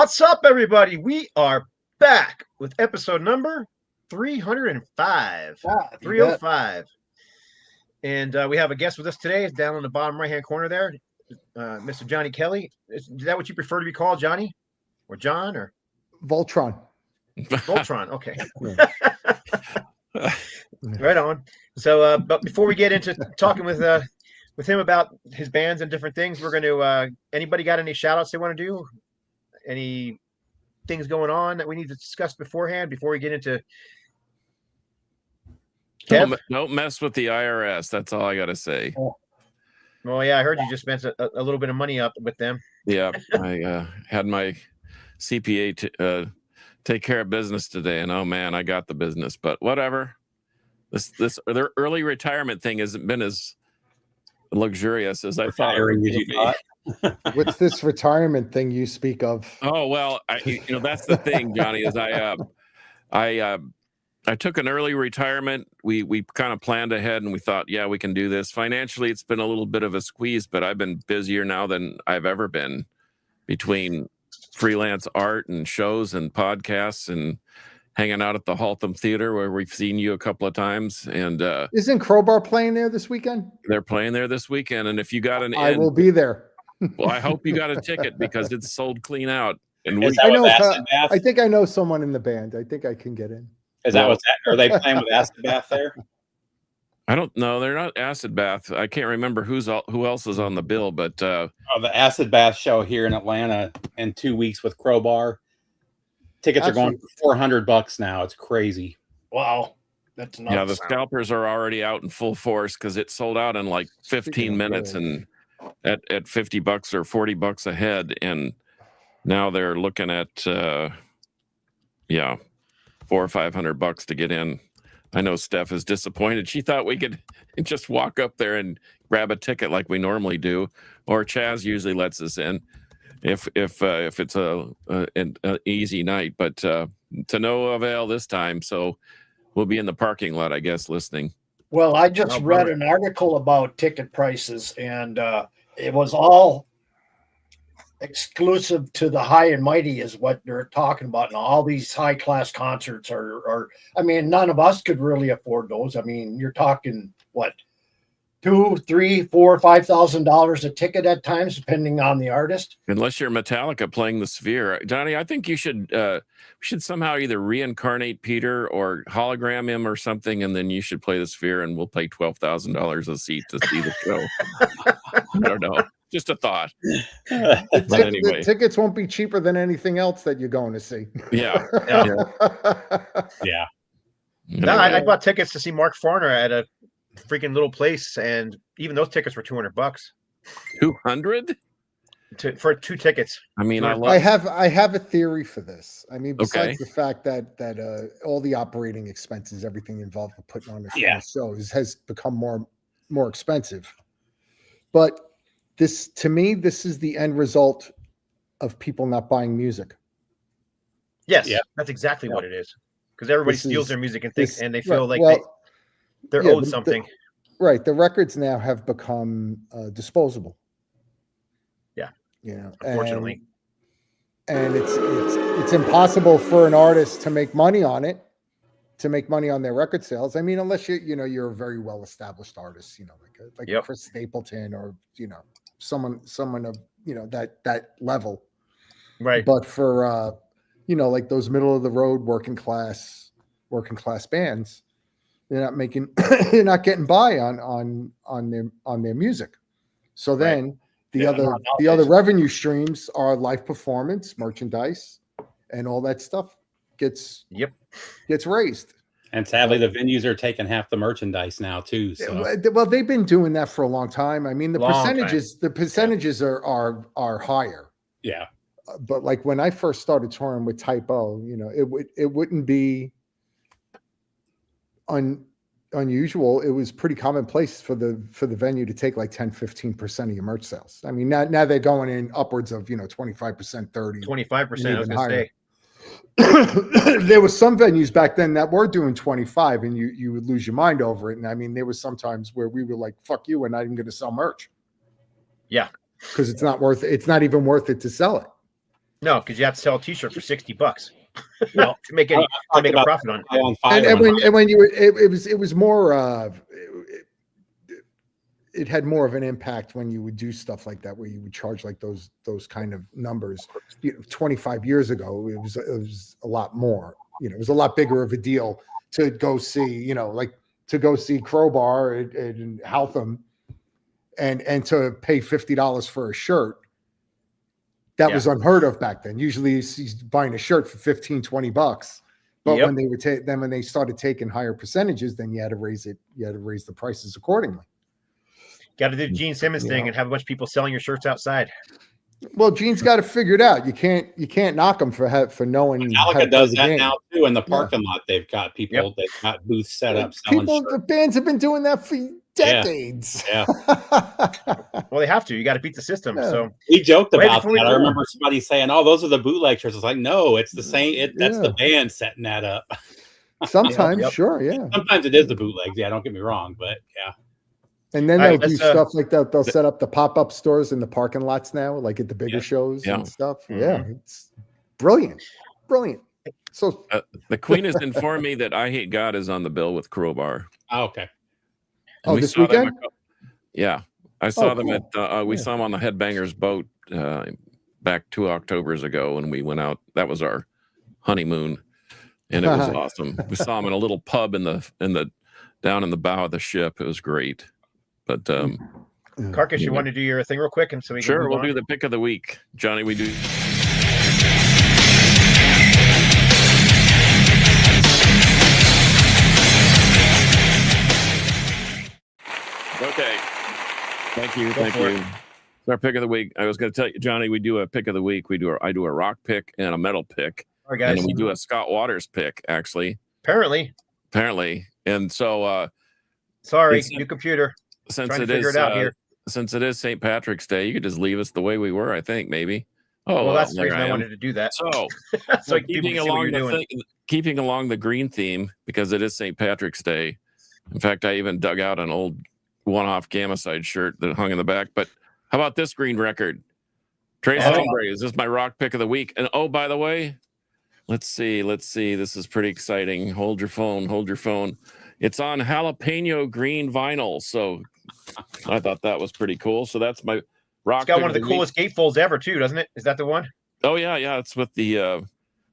What's up, everybody? We are back with episode number 305. 305. And we have a guest with us today. It's down in the bottom right-hand corner there, Mr. Johnny Kelly. Is that what you prefer to be called, Johnny? Or John? Or Voltron? Voltron, okay. Right on. So, but before we get into talking with him about his bands and different things, we're going to, anybody got any shout-outs they want to do? Any things going on that we need to discuss beforehand before we get into Don't mess with the IRS. That's all I got to say. Well, yeah, I heard you just spent a little bit of money up with them. Yeah, I had my CPA take care of business today, and oh man, I got the business. But whatever. Their early retirement thing hasn't been as luxurious as I thought it would be. What's this retirement thing you speak of? Oh well, that's the thing, Johnny. Is I took an early retirement. We kind of planned ahead, and we thought, yeah, we can do this. Financially, it's been a little bit of a squeeze, but I've been busier now than I've ever been between freelance art and shows and podcasts and hanging out at the Haltham Theater where we've seen you a couple of times. And isn't Crowbar playing there this weekend? They're playing there this weekend, and if you got an I will be there. Well, I hope you got a ticket because it's sold clean out. And I think I know someone in the band. I think I can get in. Is that what's that? Are they playing with Acid Bath there? I don't know. They're not Acid Bath. I can't remember who else is on the bill, but the Acid Bath show here in Atlanta in 2 weeks with Crowbar. Tickets are going for $400 now. It's crazy. Wow. That's nuts. Yeah, the scalpers are already out in full force because it sold out in like 15 minutes and at $50 or $40 a head, and now they're looking at $400 or $500 to get in. I know Steph is disappointed. She thought we could just walk up there and grab a ticket like we normally do, or Chaz usually lets us in if it's an easy night, but to no avail this time. So we'll be in the parking lot, I guess, listening. Well, I just read an article about ticket prices, and it was all exclusive to the high and mighty is what they're talking about. And all these high class concerts are, I mean, none of us could really afford those. I mean, you're talking what, $2,000, $3,000, $4,000, $5,000 a ticket at times, depending on the artist. Unless you're Metallica playing the Sphere, Johnny, I think you should somehow either reincarnate Peter or hologram him or something, and then you should play the Sphere, and we'll pay $12,000 a seat to see the show. I don't know. Just a thought. The tickets won't be cheaper than anything else that you're going to see. Yeah. Yeah. No, I bought tickets to see Mark Farner at a freaking little place, and even those tickets were $200. 200 for 2 tickets. I mean, I have a theory for this. I mean, besides the fact that all the operating expenses, everything involved with putting on a show has become more expensive. But this, to me, this is the end result of people not buying music. Yes, that's exactly what it is. Because everybody steals their music and thinks, and they feel they're owed something. The records now have become disposable. Yeah. Unfortunately. And it's impossible for an artist to make money on it, to make money on their record sales. I mean, unless you're a very well established artist, like Chris Stapleton or someone of that level. Right. But for like those middle of the road working class bands, they're not getting by on their music. So then the other revenue streams are live performance, merchandise, and all that stuff gets raised. And sadly, the venues are taking half the merchandise now too. So. Well, they've been doing that for a long time. I mean, the percentages are higher. Yeah. But like when I first started touring with Type O, it wouldn't be unusual. It was pretty commonplace for the venue to take like 10-15% of your merch sales. I mean, now they're going in upwards of 25%, 30%, 25%. I was gonna say. There were some venues back then that were doing 25, and you would lose your mind over it. And I mean, there was some times where we were like, "Fuck you," we're not even going to sell merch. Yeah, because it's not even worth it to sell it. No, because you have to sell a T-shirt for $60 Well, to make a profit on it. On And Fiverr. when you it was more it had more of an impact when you would do stuff like that, where you would charge like those kind of numbers. 25 years ago, it was a lot more. It was a lot bigger of a deal to go see, like to go see Crowbar in Haltham, and to pay $50 for a shirt. That was unheard of back then. Usually he's buying a shirt for $15-$20. But when they would when they started taking higher percentages, then you had to raise it. You had to raise the prices accordingly. Got to do the Gene Simmons thing and have a bunch of people selling your shirts outside. Well, Gene's got to figure it out. You can't knock him for knowing. Metallica does that now too in the parking lot. They've got people that got booths set up. The bands have been doing that for decades. Yeah. Well, they have to. You got to beat the system. Yeah. So we joked about that. I remember somebody saying, "Oh, those are the bootleg shirts." It's like, no, it's the same. That's the band setting that up. Sometimes, sure, yeah. Sometimes it is the bootlegs. Yeah, don't get me wrong, but yeah. And then they'll do stuff like that. They'll set up the pop-up stores in the parking lots now, like at the bigger shows and stuff. Mm-hmm. Yeah, it's brilliant. So the Queen has informed me that I Hate God is on the bill with Crowbar. Oh, okay. And this weekend? I saw them at. We saw them on the Headbangers boat back 2 Octobers ago, and we went out. That was our honeymoon, and it was awesome. We saw them in a little pub in the down in the bow of the ship. It was great. But Carcass, you want to do your thing real quick, and so we we'll do the pick of the week, Johnny. We do. Okay. Thank you. Our pick of the week. I was going to tell you, Johnny, we do a pick of the week. I do a rock pick and a metal pick, all right, guys. And we do a Scott Waters pick. Actually, apparently, and so sorry, new computer. Since it is St. Patrick's Day, you could just leave us the way we were. I think maybe. Oh, well, that's the reason I wanted to do that. So, keeping along the green theme, because it is St. Patrick's Day. In fact, I even dug out an old one-off Gamma Side shirt that hung in the back. But how about this green record? Tres Hombres. This is my rock pick of the week. And oh, by the way, let's see. This is pretty exciting. Hold your phone. It's on jalapeno green vinyl. So I thought that was pretty cool. So that's my rock. It's got one of the coolest gatefolds ever, too, doesn't it? Is that the one? Oh yeah. It's with the.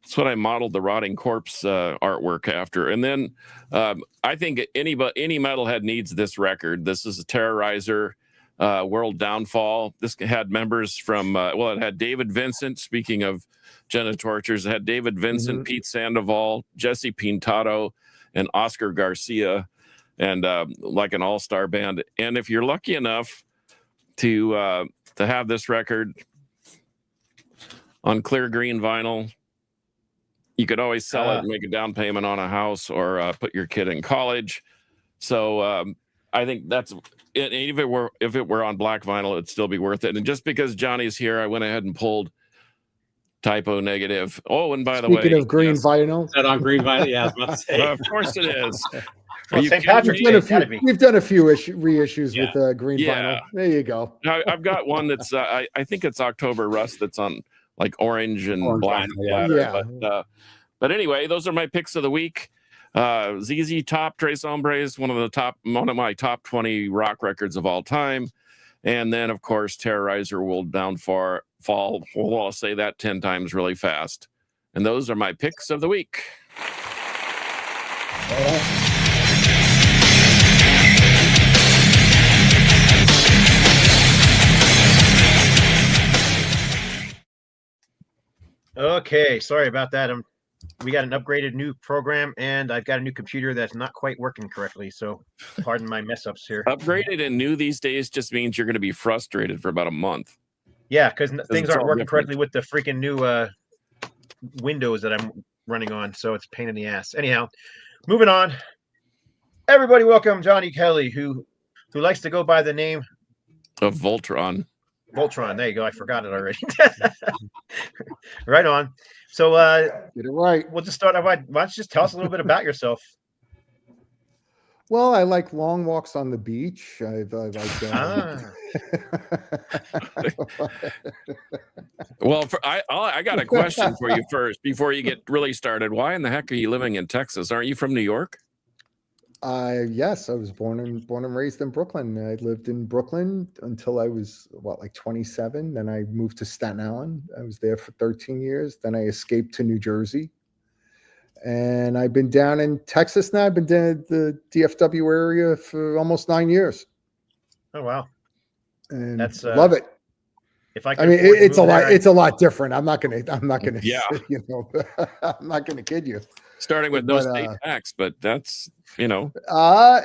It's what I modeled the Rotting Corpse artwork after. And then I think any metalhead needs this record. This is a Terrorizer, World Downfall. This had members from, it had David Vincent, speaking of Genitortures, it had David Vincent, Pete Sandoval, Jesse Pintado, and Oscar Garcia, and like an all-star band. And if you're lucky enough to have this record on clear green vinyl, you could always sell it and make a down payment on a house, or put your kid in college. So I think that's it. If it were on black vinyl, it'd still be worth it. And just because Johnny's here, I went ahead and pulled Typo Negative. Oh, and by the way, speaking of green vinyl, is that on green vinyl? Yeah, I was about to say. Of course it is. Well, St. Patrick's Day, we've done a few reissues with green vinyl. There you go. I've got one that's I think it's October Rust that's on like orange and black. But anyway, those are my picks of the week. ZZ Top, Tres Hombres, one of my top 20 rock records of all time. And then, of course, Terrorizer, World Downfall. Well, I'll say that 10 times really fast. And those are my picks of the week. Okay, sorry about that. We got an upgraded new program, and I've got a new computer that's not quite working correctly. So, pardon my mess ups here. Upgraded and new these days just means you're going to be frustrated for about a month. Yeah, because things aren't working correctly with the freaking new Windows that I'm running on. So it's a pain in the ass. Anyhow, moving on. Everybody, welcome Johnny Kelly, who likes to go by the name of Voltron. Voltron. There you go. I forgot it already. Right on. So get it right. We'll just start. Why don't you just tell us a little bit about yourself? Well, I like long walks on the beach. I like. Well, I got a question for you first before you get really started. Why in the heck are you living in Texas? Aren't you from New York? Yes, I was born and raised in Brooklyn. I lived in Brooklyn until I was like 27. Then I moved to Staten Island. I was there for 13 years. Then I escaped to New Jersey. And I've been down in Texas now. I've been down the DFW area for almost 9 years. Oh wow. And That's love it. If I mean, it's a lot. It's a lot different. I'm not gonna. Yeah. You know, I'm not gonna kid you. Starting with no state tax, but that's, you know.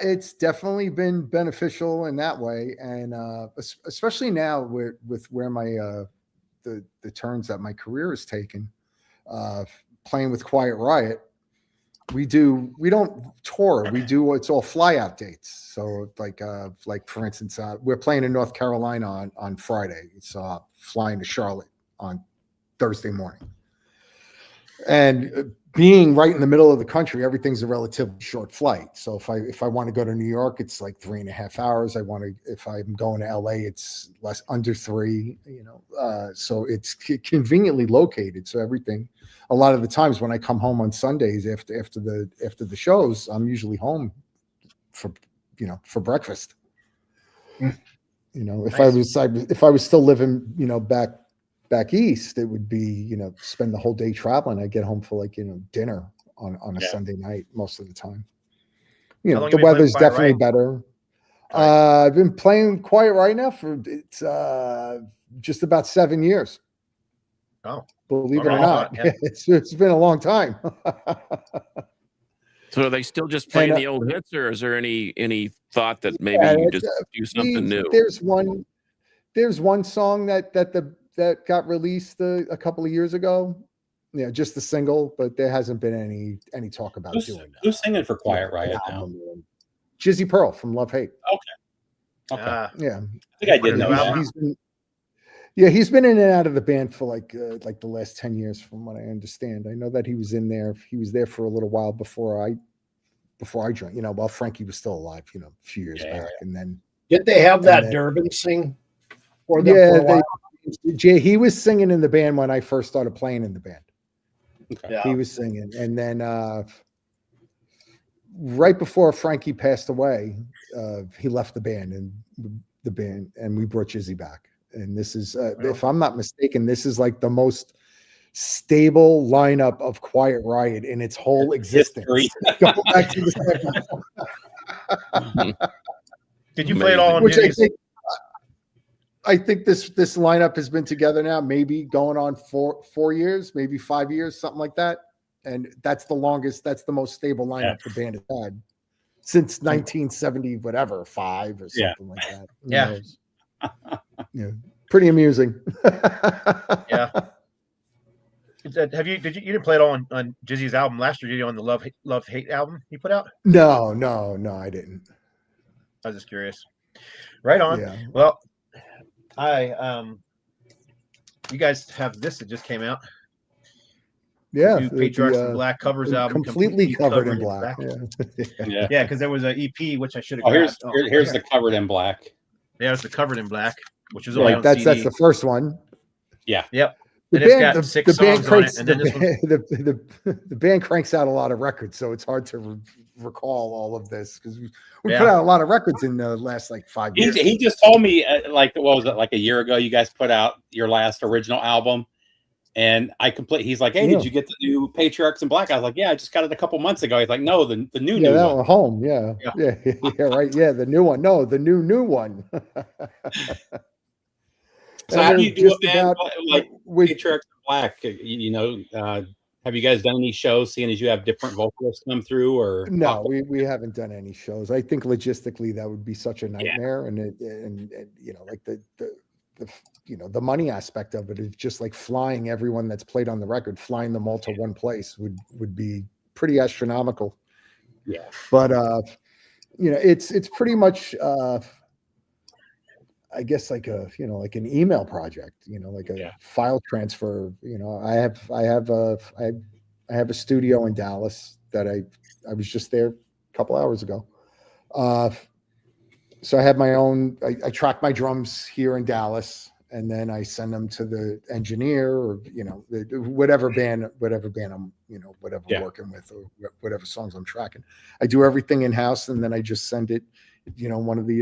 It's definitely been beneficial in that way, and especially now with where my the turns that my career has taken, playing with Quiet Riot. We don't tour. We do it's all fly out dates. So like for instance, we're playing in North Carolina on Friday. It's flying to Charlotte on Thursday morning. And being right in the middle of the country, everything's a relatively short flight. So if I want to go to New York, it's like 3.5 hours. If I'm going to LA, it's under 3. You know, so it's conveniently located. So everything. A lot of the times when I come home on Sundays after the shows, I'm usually home for breakfast. You know, if I was still living, you know, back east, it would be, spend the whole day traveling. I get home for dinner on a Sunday night most of the time. You know, the weather's definitely better. I've been playing Quiet Riot now for just about 7 years. Oh, believe it or not, yeah. It's been a long time. So are they still just playing the old hits, or is there any thought that maybe you just do something new? There's one song that got released a couple of years ago. Yeah, just the single, but there hasn't been any talk about doing that. Who's singing for Quiet Riot now? Jizzy Pearl from Love Hate. Okay. Yeah. I think I did know that. He's been in and out of the band for like the last 10 years, from what I understand. I know that he was in there. He was there for a little while before I joined. You know, while Frankie was still alive. You know, a few years back, and then did they have that Durbin sing? For them for a while? He was singing in the band when I first started playing in the band. Okay. Yeah. He was singing, and then right before Frankie passed away, he left the band, and we brought Jizzy back. And this is, if I'm not mistaken, this is like the most stable lineup of Quiet Riot in its whole existence. Go back to Did you play it all on Jizzy's? I think this lineup has been together now, maybe going on 4 years, maybe 5 years, something like that. And that's the longest, that's the most stable lineup the band has had since 1970, whatever, 5 or something like that. Yeah, pretty amusing. Yeah. You didn't play it all on Jizzy's album last year? Did you on the Love Hate album he put out? No, I didn't. I was just curious. Right on. Yeah. Well, you guys have this that just came out. Yeah, the Patriarchs in Black covers album, completely covered in black. Yeah, because there was an EP which I should have. Here's the Covered in Black. Yeah, it's the Covered in Black, which is right. That's the first one. Yeah. Yep. The band cranks out a lot of records, so it's hard to recall all of this because we put out a lot of records in the last 5 years. He just told me what was it, like a year ago? You guys put out your last original album, and he's like, "Hey, did you get the new Patriarchs in Black?" I was like, "Yeah, I just got it a couple months ago." He's like, "No, the new one." Home, yeah, right, yeah, the new one. No, the new one. So how do you do it, man? With Patriarchs in Black, have you guys done any shows, seeing as you have different vocalists come through? Or no, we haven't done any shows. I think logistically that would be such a nightmare, and the money aspect of it is just like flying everyone that's played on the record, flying them all to one place would be pretty astronomical. Yeah, but it's pretty much. I guess like an email project, like a file transfer. I have a studio in Dallas that I was just there a couple hours ago. So I have my own. I track my drums here in Dallas, and then I send them to the engineer, or whatever band I'm whatever Yeah. working with, or whatever songs I'm tracking. I do everything in house, and then I just send it, one of the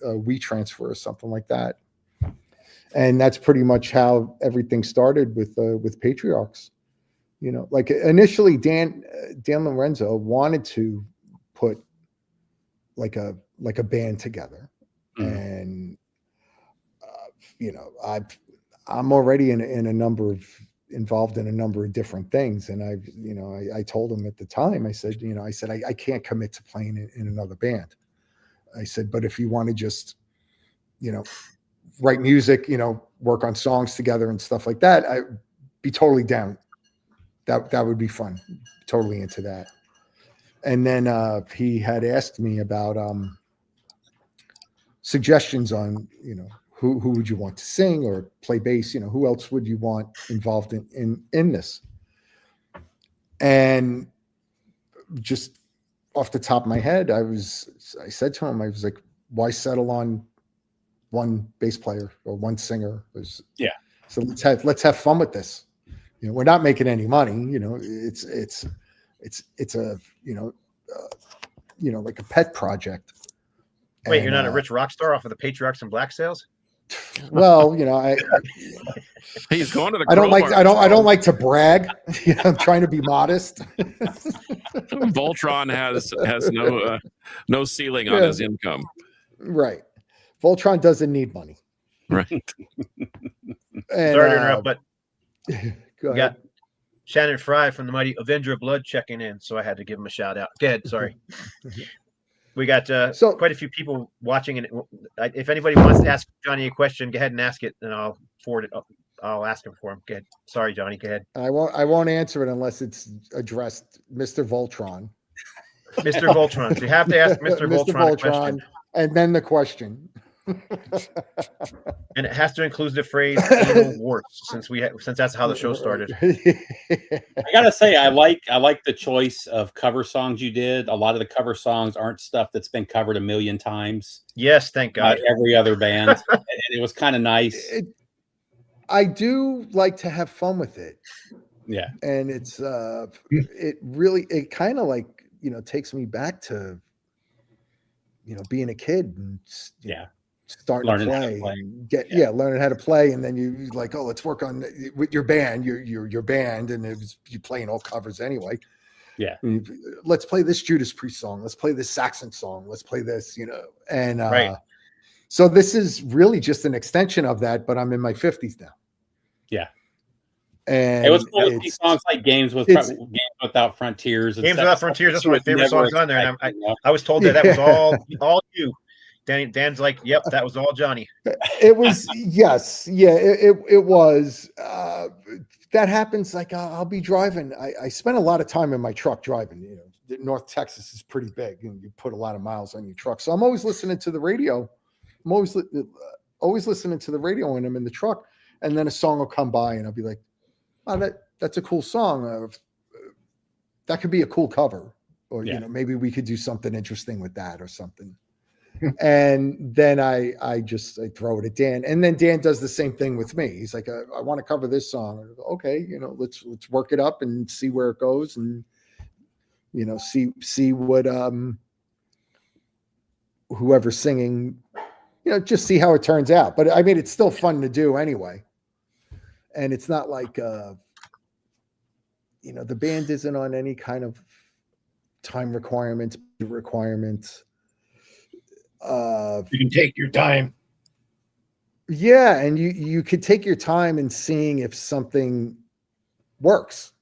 WeTransfer or something like that. And that's pretty much how everything started with Patriarchs. Like initially, Dan Lorenzo wanted to put like a band together, and I'm already involved in a number of different things, and I told him at the time, I said I can't commit to playing in another band. I said, but if you want to just write music, work on songs together and stuff like that, I'd be totally down. That would be fun. Totally into that. And then he had asked me about suggestions on, who would you want to sing or play bass? Who else would you want involved in this? And just off the top of my head, I said to him, I was like, why settle on one bass player or one singer? So let's have fun with this. We're not making any money. It's a like a pet project. Wait, you're not a rich rock star off of the Patriarchs and Black Sales? Well, he's going to the. I don't like to brag. I'm trying to be modest. Voltron has no ceiling on his income. Right. Voltron doesn't need money. Right. And, sorry to interrupt, but go we got Shannon Fry from the Mighty Avenger of Blood checking in, so I had to give him a shout out. Go ahead. Sorry. We got quite a few people watching, and if anybody wants to ask Johnny a question, go ahead and ask it, and I'll forward it. I'll ask him for him. Go ahead. Sorry, Johnny. Go ahead. I won't answer it unless it's addressed, Mr. Voltron. Mr. Voltron. So you have to ask Mr. Voltron a question, and then the question. And it has to include the phrase "anal warts," since that's how the show started. I gotta say, I like the choice of cover songs you did. A lot of the cover songs aren't stuff that's been covered a million times. Yes, thank God. By every other band, and it was kind of nice. I do like to have fun with it. Yeah, and it's it kind of like takes me back to being a kid and starting learning to how play, to play. And learning how to play, and then you like, oh, let's work on with your band, your band, and you playing all covers anyway. Yeah, let's play this Judas Priest song, let's play this Saxon song, let's play this, and right. So this is really just an extension of that, but I'm in my 50s now. Yeah. And it was cool to see songs like Games Without Frontiers. Games Without Frontiers, that's one of my favorite songs on there. And I was told that was all you. Dan's like, yep, that was all Johnny. It was, yes. Yeah, it was. That happens. Like I'll be driving. I spend a lot of time in my truck driving. North Texas is pretty big and you put a lot of miles on your truck. So I'm always listening to the radio. I'm always listening to the radio when I'm in the truck. And then a song will come by and I'll be like, oh, that's a cool song. That could be a cool cover. Or, maybe we could do something interesting with that or something. And then I throw it at Dan. And then Dan does the same thing with me. He's like, I want to cover this song. Okay, let's work it up and see where it goes and, see what whoever's singing, just see how it turns out. But I mean, it's still fun to do anyway. And it's not like, the band isn't on any kind of time requirements. You can take your time. Yeah, and you could take your time in seeing if something works.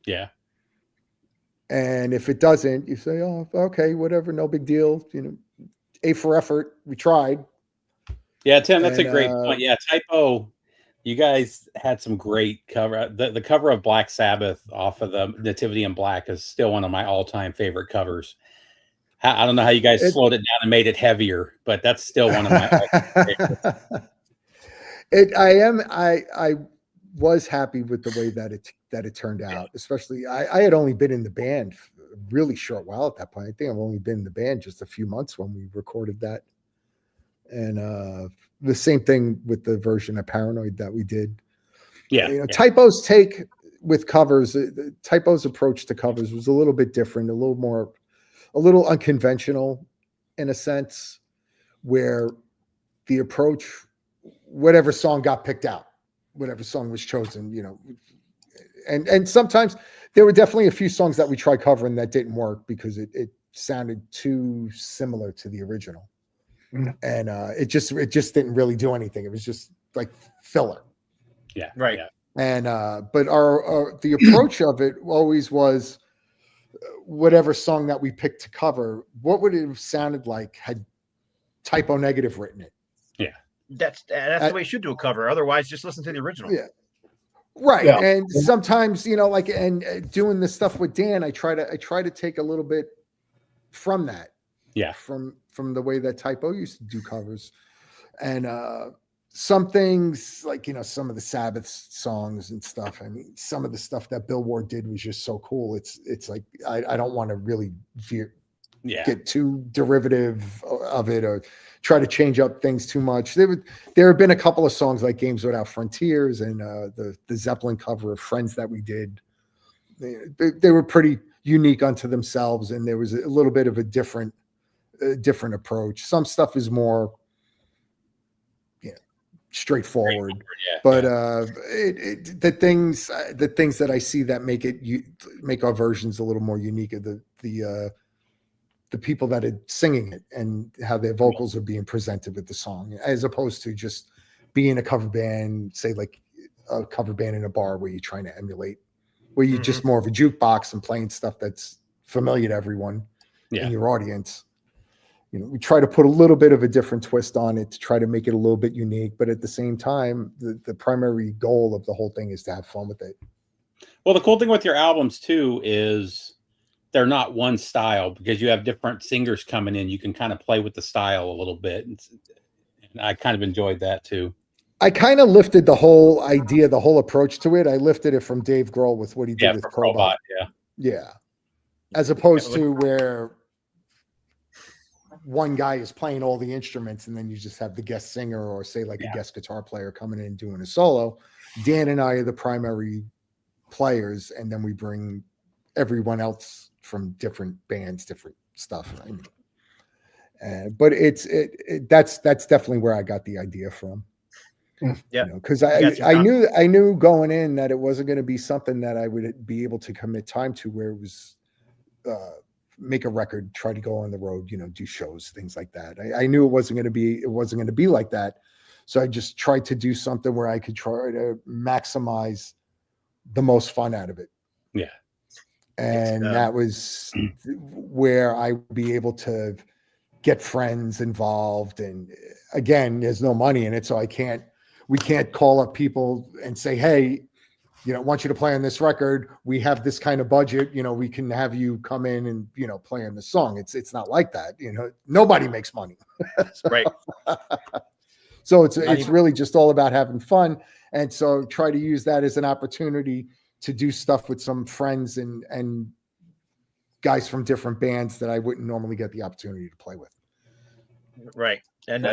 Yeah. And if it doesn't, you say, oh, okay, whatever, no big deal. A for effort. We tried. Yeah, Tim, that's a great point. Yeah, Typo, you guys had some great cover. The cover of Black Sabbath off of the Nativity in Black is still one of my all-time favorite covers. I don't know how you guys slowed it down and made it heavier, but that's still one of my favorites. I was happy with the way that it turned out. Especially, I had only been in the band really short while at that point. I think I've only been in the band just a few months when we recorded that. And the same thing with the version of Paranoid that we did. Yeah. Typo's take with covers, Typo's approach to covers was a little bit different, a little unconventional in a sense, where the approach, whatever song got picked out, whatever song was chosen, and sometimes there were definitely a few songs that we tried covering that didn't work because it sounded too similar to the original. And it just didn't really do anything. It was just like filler. Yeah. Right. Yeah. And but our the approach of it always was whatever song that we picked to cover, what would it have sounded like had Typo Negative written it? Yeah. That's the way you should do a cover. Otherwise, just listen to the original. Yeah. Right. Yeah. And sometimes, and doing this stuff with Dan, I try to take a little bit from that. Yeah. From the way that Typo used to do covers. And some things like, some of the Sabbath songs and stuff. I mean, some of the stuff that Bill Ward did was just so cool. It's like, I don't want to really get too derivative of it or try to change up things too much. There have been a couple of songs like Games Without Frontiers and the Zeppelin cover of Friends that we did. They were pretty unique unto themselves. And there was a little bit of a different approach. Some stuff is more straightforward, but the things that I see that make our versions a little more unique are the people that are singing it and how their vocals are being presented with the song, as opposed to just being a cover band, say like a cover band in a bar where you're trying to emulate, where you're just more of a jukebox and playing stuff that's familiar to everyone in your audience. We try to put a little bit of a different twist on it to try to make it a little bit unique, but at the same time, the primary goal of the whole thing is to have fun with it. Well, the cool thing with your albums too is they're not one style, because you have different singers coming in. You can kind of play with the style a little bit. And I kind of enjoyed that too. I kind of lifted the whole idea, the whole approach to it. I lifted it from Dave Grohl with what he did with Crowbot. Yeah. As opposed to where one guy is playing all the instruments and then you just have the guest singer or say like a guest guitar player coming in and doing a solo. Dan and I are the primary players, and then we bring everyone else from different bands, different stuff. I mean, but that's definitely where I got the idea from. Yeah, because I knew going in that it wasn't going to be something that I would be able to commit time to, where it was make a record, try to go on the road, do shows, things like that. I knew it wasn't going to be like that. So I just tried to do something where I could try to maximize the most fun out of it. Yeah. And that was where I would be able to get friends involved. And again, there's no money in it. So we can't call up people and say, hey, I want you to play on this record. We have this kind of budget. We can have you come in and, play on the song. It's not like that. Nobody makes money. Right. So it's really just all about having fun. And so try to use that as an opportunity to do stuff with some friends and guys from different bands that I wouldn't normally get the opportunity to play with. Right. And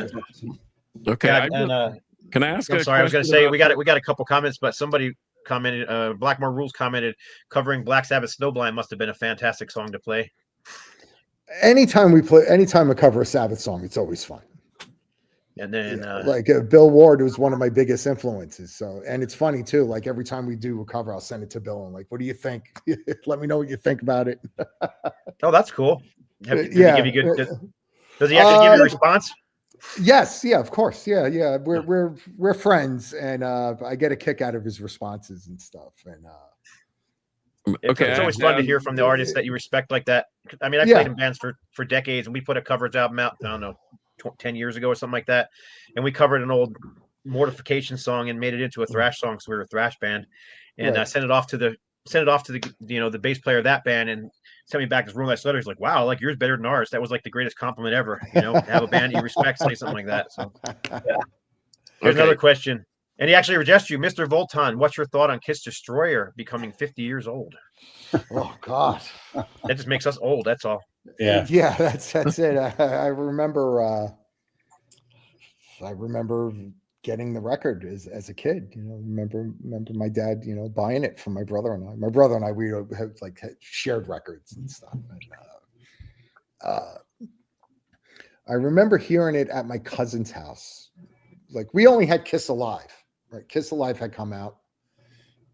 okay. Yeah, can I ask? I'm sorry, I was going to say we got a couple comments, but somebody commented, Blackmore Rules commented, covering Black Sabbath Snowblind must have been a fantastic song to play. Anytime I cover a Sabbath song, it's always fun. And then Bill Ward was one of my biggest influences. So, and it's funny too, like every time we do a cover, I'll send it to Bill and like, what do you think? Let me know what you think about it. Oh, that's cool. Does he actually give you a response? Yes. Yeah, of course. Yeah. We're friends, and I get a kick out of his responses and stuff. And it's always fun to hear from the artists that you respect like that. I mean, I played in bands for decades, and we put a covers album out, I don't know, 10 years ago or something like that, and we covered an old Mortification song and made it into a thrash song, so we were a thrash band, and I sent it off to the the bass player of that band, and sent me back this real nice letter. He's like, wow, I like yours better than ours. That was like the greatest compliment ever, to have a band you respect say something like that. So here's another question. And he actually addressed you, Mr. Volton. What's your thought on Kiss Destroyer becoming 50 years old? Oh God, that just makes us old. That's all. Yeah, that's it. I remember getting the record as a kid. Remember my dad, buying it for my brother and I. My brother and I, we had shared records and stuff. And, I remember hearing it at my cousin's house. We only had Kiss Alive, right? Kiss Alive had come out,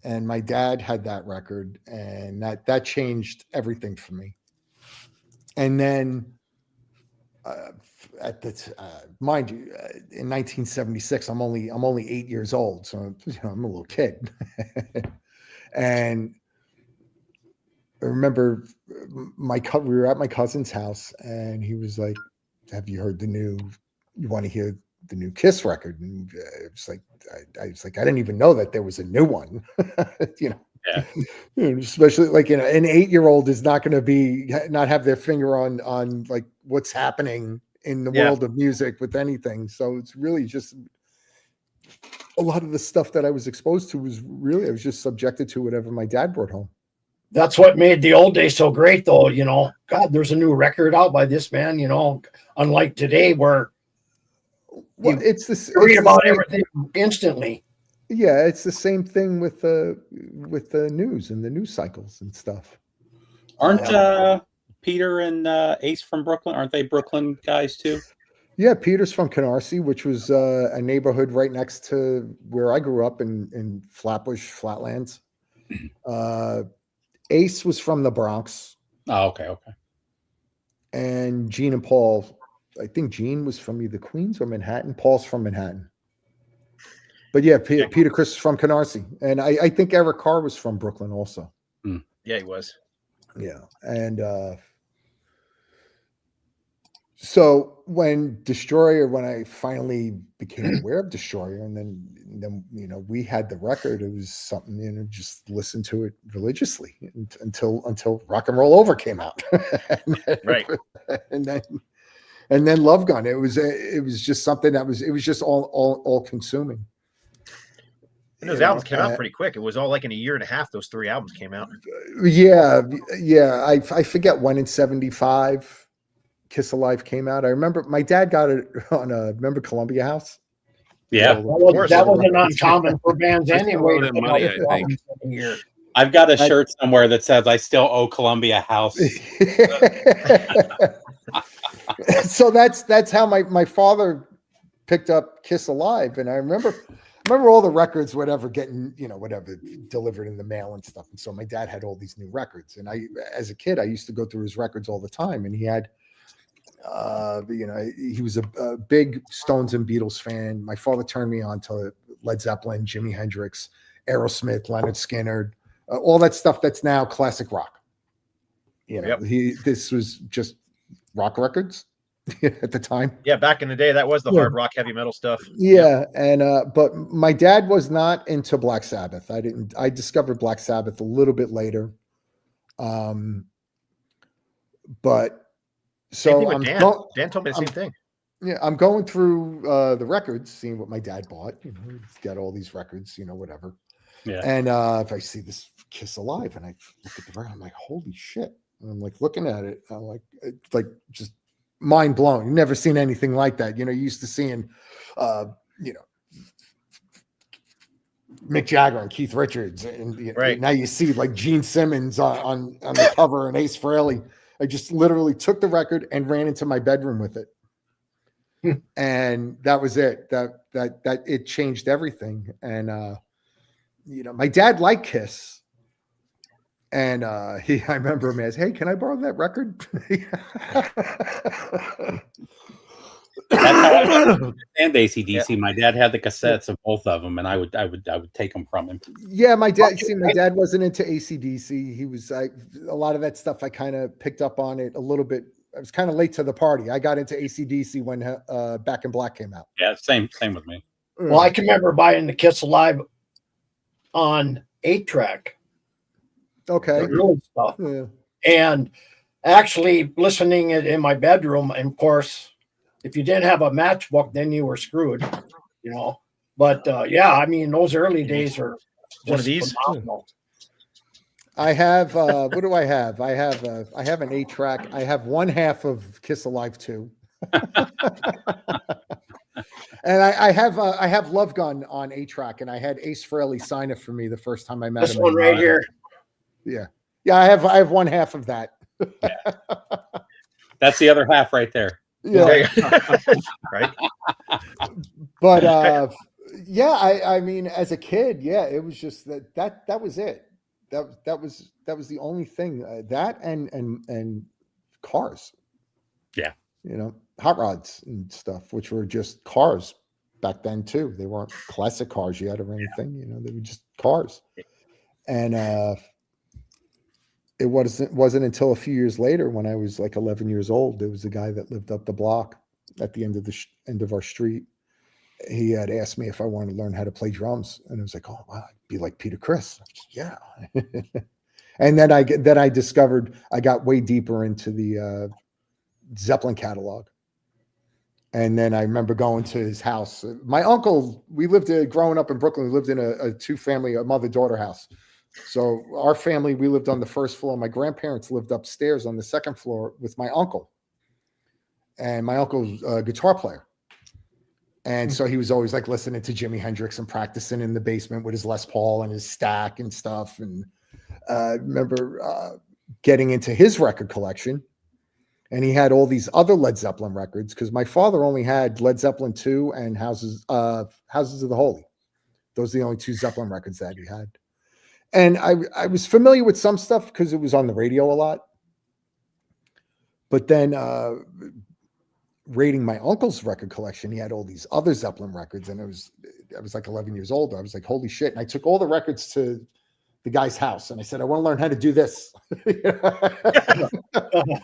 and my dad had that record, and that changed everything for me. And then, mind you, in 1976, I'm only 8 years old, so I'm a little kid. And I remember we were at my cousin's house, and he was like, "Have you heard you want to hear the new Kiss record?" And it's I was like, I didn't even know that there was a new one. Yeah. Especially an 8-year-old is not going to not have their finger on what's happening in the world of music with anything. So it's really just a lot of the stuff that I was exposed to I was just subjected to whatever my dad brought home. That's what made the old days so great, though. God, there's a new record out by this man. Unlike today, where it's read about everything instantly. Yeah, it's the same thing with the news and the news cycles and stuff. Aren't Peter and Ace from Brooklyn? Aren't they Brooklyn guys too? Yeah, Peter's from Canarsie, which was a neighborhood right next to where I grew up in Flatbush, Flatlands. Ace was from the Bronx. Oh, okay. And Gene and Paul, I think Gene was from either Queens or Manhattan. Paul's from Manhattan. But yeah, Peter Chris is from Canarsie. And I think Eric Carr was from Brooklyn also. Yeah, he was. Yeah. And so when I finally became aware of Destroyer, and then we had the record, it was something, just listen to it religiously until Rock and Roll Over came out. Right. And then Love Gun. It was just something it was just all consuming. And those albums came out pretty quick. It was all in a year and a half. Those 3 albums came out. Yeah. I forget when in 75 Kiss Alive came out. I remember my dad got it on remember Columbia House? Yeah. That wasn't uncommon for bands anyway. Money, I think. I've got a shirt somewhere that says "I still owe Columbia House." So that's how my father picked up Kiss Alive, and I remember all the records, getting whatever delivered in the mail and stuff. And so my dad had all these new records, and as a kid, I used to go through his records all the time, and he had. He was a big Stones and Beatles fan. My father turned me on to Led Zeppelin, Jimi Hendrix, Aerosmith, Leonard Skinner, all that stuff that's now classic rock. This was just rock records at the time. Yeah, back in the day, that was the hard rock, heavy metal stuff. Yeah, and but my dad was not into Black Sabbath. I discovered Black Sabbath a little bit later. But so Dan told me the same thing. Yeah, I'm going through the records, seeing what my dad bought. He's got all these records, whatever. Yeah. And if I see this Kiss Alive, and I look at the record, I'm like, holy shit! And I'm looking at it, I'm like just mind blown. You've never seen anything like that. You used to seeing, Mick Jagger and Keith Richards, and right. Now you see Gene Simmons on the cover and Ace Frehley. I just literally took the record and ran into my bedroom with it. And that was it. That it changed everything. And my dad liked Kiss. And I remember him as, "Hey, can I borrow that record?" That's how I understand AC/DC. Yeah. My dad had the cassettes of both of them, and I would take them from him. Yeah, my dad wasn't into AC/DC. He was a lot of that stuff. I kind of picked up on it a little bit. I was kind of late to the party. I got into AC/DC when Back in Black came out. Yeah, same with me. Well, I can remember buying the Kiss Alive on 8-track. Okay. The early stuff. Yeah. And actually listening it in my bedroom, and of course, if you didn't have a matchbook, then you were screwed, But yeah, I mean, those early days are one of these. phenomenal. I have what do I have? I have an 8-track. I have one half of Kiss Alive 2. And I have Love Gun on 8-track, and I had Ace Frehley sign it for me the first time I met him. This one right here. Yeah. I have one half of that. Yeah. That's the other half right there. Yeah. Right. But yeah, I mean, as a kid, yeah, it was just that was it. That was the only thing. That and cars. Yeah. You know, hot rods and stuff, which were just cars back then too. They weren't classic cars yet or anything. You know, they were just cars. And it wasn't until a few years later, when I was like 11 years old, there was a guy that lived up the block at the end of end of our street. He had asked me if I wanted to learn how to play drums, and I was like, "Oh, wow, I'd be like Peter Criss." Yeah. And then I discovered I got way deeper into the Zeppelin catalog. And then I remember going to his house. My uncle, we lived growing up in Brooklyn, we lived in a 2-family, a mother-daughter house. So our family, we lived on the first floor. My grandparents lived upstairs on the second floor with my uncle. And my uncle's a guitar player. And so he was always like listening to Jimi Hendrix and practicing in the basement with his Les Paul and his stack and stuff. And I remember getting into his record collection. And he had all these other Led Zeppelin records, because my father only had Led Zeppelin 2 and Houses of the Holy. Those are the only 2 Zeppelin records that he had. And I was familiar with some stuff because it was on the radio a lot. But then raiding my uncle's record collection, he had all these other Zeppelin records. And I was like 11 years old. I was like, holy shit. And I took all the records to the guy's house, and I said, I want to learn how to do this. I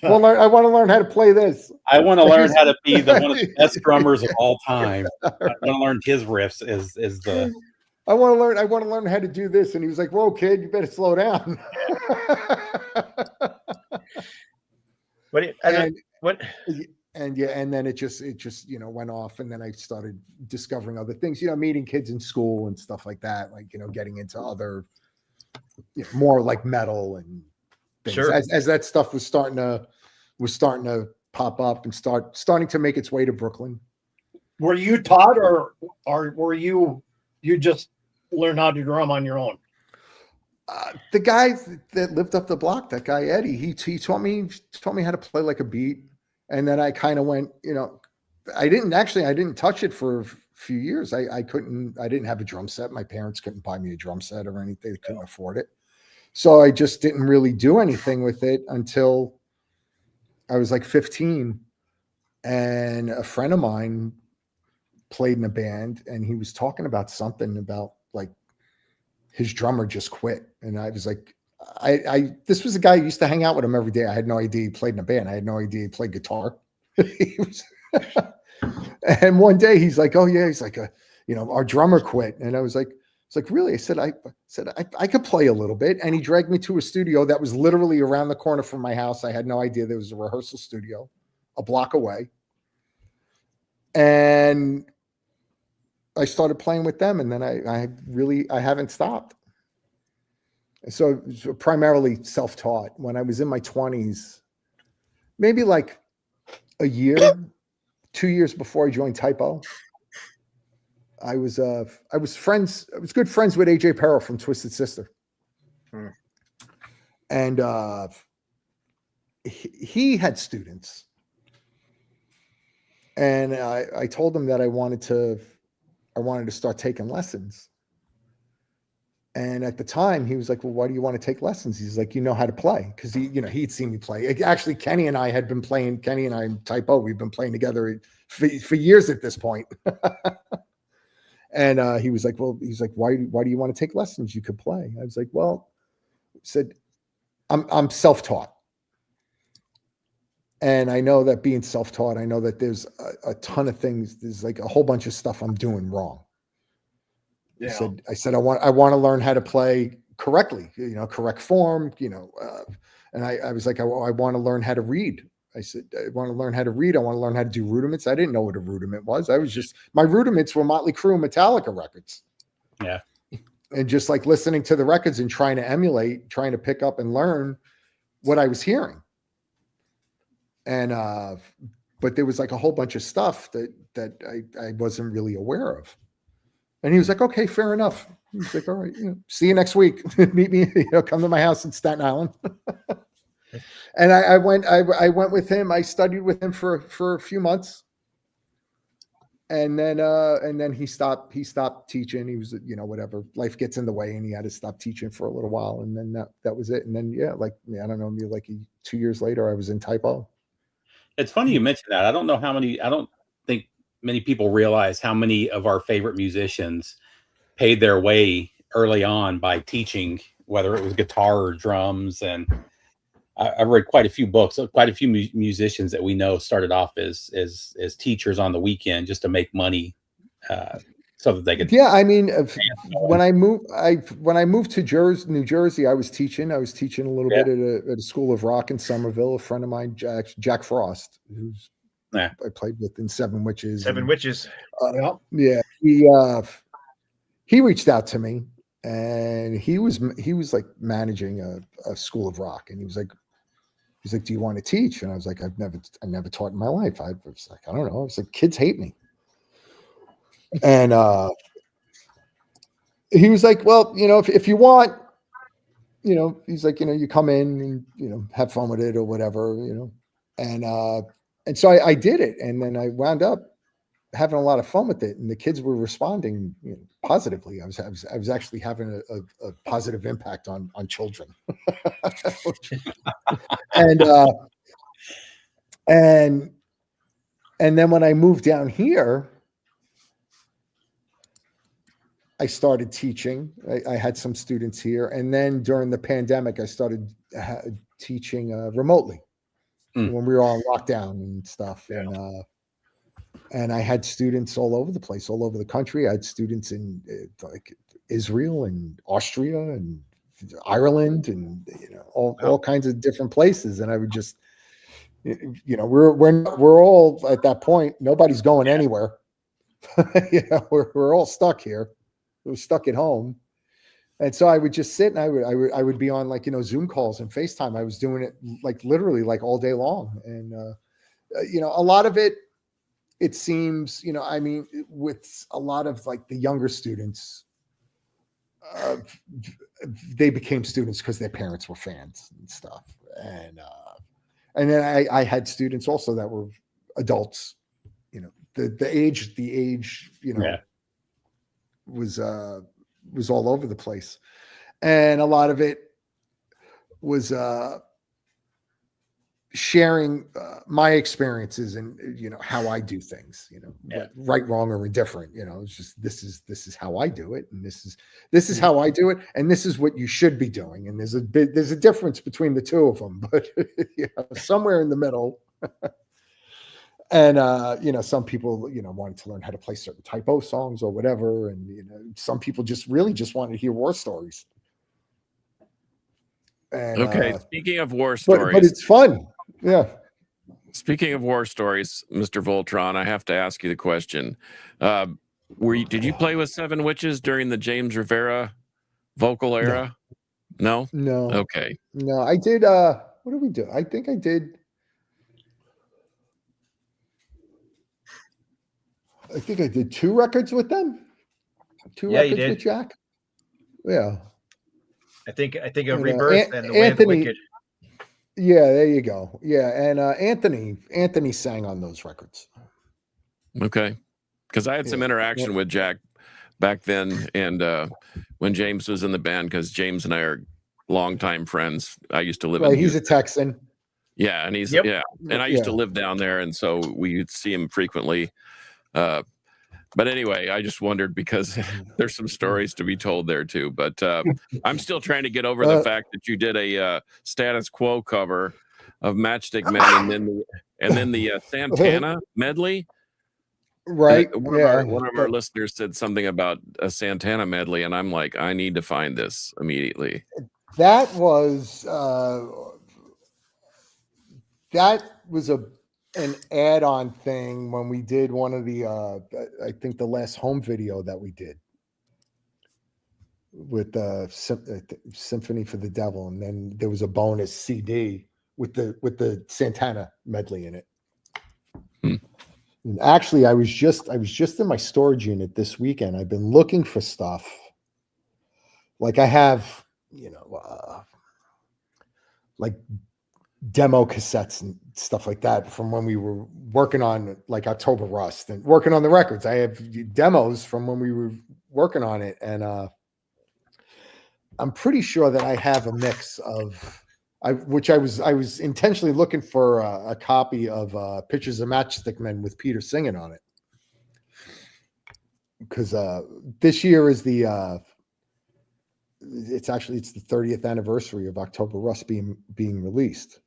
want to learn how to play this. I want to learn how to be one of the best drummers of all time. I want to learn his riffs. I want to learn how to do this. And he was like, "Whoa, kid, you better slow down." And then it just went off, and then I started discovering other things, meeting kids in school and stuff like that, like getting into other more like metal and things. Sure. As that stuff was starting to pop up and starting to make its way to Brooklyn. Were you taught, or were you just learn how to drum on your own? The guy that lived up the block, that guy Eddie, he taught me how to play like a beat, and then I kind of went, I didn't touch it for a few years. I didn't have a drum set. My parents couldn't buy me a drum set or anything. They couldn't afford it. So I just didn't really do anything with it until I was like 15. And a friend of mine played in a band, and he was talking about something about like his drummer just quit. And I was like, this was a guy who used to hang out with him every day. I had no idea he played in a band. I had no idea he played guitar. And one day he's like, "Oh yeah," he's like, "Our drummer quit." And I was like, "It's like, really?" I said, I could play a little bit. And he dragged me to a studio that was literally around the corner from my house. I had no idea there was a rehearsal studio a block away. And I started playing with them, and then I haven't stopped. So primarily self-taught. When I was in my 20s, maybe like a year, 2 years before I joined Typo, I was good friends with AJ Perro from Twisted Sister. And he had students. And I told him that I wanted to start taking lessons. And at the time, he was like, "Well, why do you want to take lessons?" He's like, "You know how to play." Because he'd seen me play. Actually, Kenny and I and Typo, we've been playing together for years at this point. And he was like, "Why do you want to take lessons? You could play." I was like, "Well," said, I'm self-taught. And I know that being self-taught, I know that there's a ton of things. There's like a whole bunch of stuff I'm doing wrong. Yeah. I said, I want to learn how to play correctly, correct form, and I was like, I want to learn how to read I said, I want to learn how to read. I want to learn how to do rudiments. I didn't know what a rudiment was. My rudiments were Motley Crue and Metallica records. Yeah. And just like listening to the records and trying to emulate, trying to pick up and learn what I was hearing. And, but there was like a whole bunch of stuff that I wasn't really aware of. And he was like, okay, fair enough. He's like, all right, see you next week. Meet me, come to my house in Staten Island. And I went with him. I studied with him for a few months. And then he stopped teaching. He was, whatever, life gets in the way, and he had to stop teaching for a little while. And then that was it. And then, I don't know, maybe like 2 years later, I was in typo. It's funny you mentioned that. I don't think many people realize how many of our favorite musicians paid their way early on by teaching, whether it was guitar or drums. And I read quite a few books, quite a few musicians that we know started off as teachers on the weekend just to make money, so that they could. Yeah, I mean, when I moved to New Jersey, I was teaching a little bit at a school of rock in Somerville. A friend of mine, Jack Frost, who's I played with in Seven Witches. Yeah, he reached out to me, and he was like managing a school of rock, and he's like, do you want to teach? And I was like, I never taught in my life. I was like, I don't know. I was like, kids hate me. And he was like, well, if you want, he's like, you come in and, have fun with it or whatever, and so I did it. And then I wound up having a lot of fun with it, and the kids were responding positively. I was actually having a positive impact on children. and then when I moved down here, I started teaching. I had some students here, and then during the pandemic, I started teaching remotely when we were all in lockdown and stuff. Yeah. And I had students all over the place, all over the country. I had students in like Israel and Austria and Ireland and all kinds of different places. And I would just, we're all at that point. Nobody's going anywhere. We're all stuck here. We're stuck at home. And so I would just sit and I would be on like Zoom calls and FaceTime. I was doing it like literally like all day long. And a lot of it. It seems, I mean, with a lot of like the younger students, they became students because their parents were fans and stuff. And then I had students also that were adults, the age, was all over the place. And a lot of it was, sharing my experiences and how I do things, right, wrong, or indifferent. It's just this is how I do it, and this is how I do it, and this is what you should be doing. And there's a difference between the two of them, but somewhere in the middle. And some people wanted to learn how to play certain typo songs or whatever, and some people just really just wanted to hear war stories. And, okay, speaking of war stories, but it's fun. Yeah. Speaking of war stories, Mr. Voltron, I have to ask you the question. Did you play with Seven Witches during the James Rivera vocal era? No? No. Okay. No, I did. What did we do? I think I did. I think I did 2 records with them. 2 records with Jack. Yeah. I think a Rebirth and The Way of the Wicked. Yeah, there you go. Yeah, and Anthony sang on those records. Okay, because I had some interaction with Jack back then, and when James was in the band, because James and I are longtime friends. I used to live in he's a Texan. Yeah, and he's and I used to live down there, and so we would see him frequently. But anyway, I just wondered because there's some stories to be told there too. But I'm still trying to get over the fact that you did a Status Quo cover of Matchstick Men and then the Santana medley. Right. One of our listeners said something about a Santana medley, and I'm like, I need to find this immediately. That was was an add-on thing when we did one of the I think the last home video that we did with Symphony for the Devil, and then there was a bonus CD with the Santana medley in it. And actually, I was just in my storage unit this weekend. I've been looking for stuff. Like I have, like demo cassettes and stuff like that from when we were working on like October Rust and working on the records. I have demos from when we were working on it, and I'm pretty sure that I have a mix of which I was intentionally looking for a copy of Pictures of Matchstick Men with Peter singing on it, because this year is it's the 30th anniversary of October Rust being released.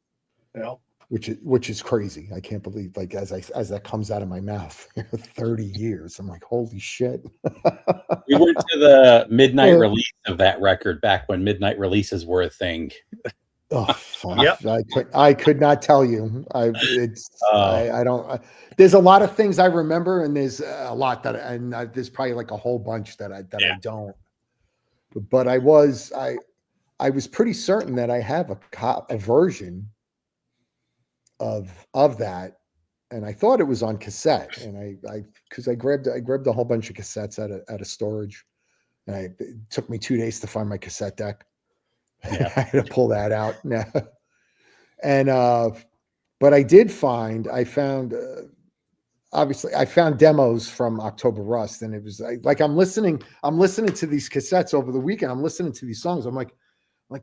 Yeah. Which is crazy. I can't believe, like, as that comes out of my mouth, 30 years. I'm like, holy shit. We went to the midnight release of that record back when midnight releases were a thing. Oh, yep. I could not tell you. I don't. There's a lot of things I remember, and there's a lot there's probably like a whole bunch that I don't. But I was pretty certain that I have a version of that, and I thought it was on cassette, and because I grabbed a whole bunch of cassettes out of storage, and it took me 2 days to find my cassette deck. Yeah. I had to pull that out. And but I found obviously I found demos from October Rust, and it was like I'm listening to these cassettes over the weekend. I'm listening to these songs. I'm like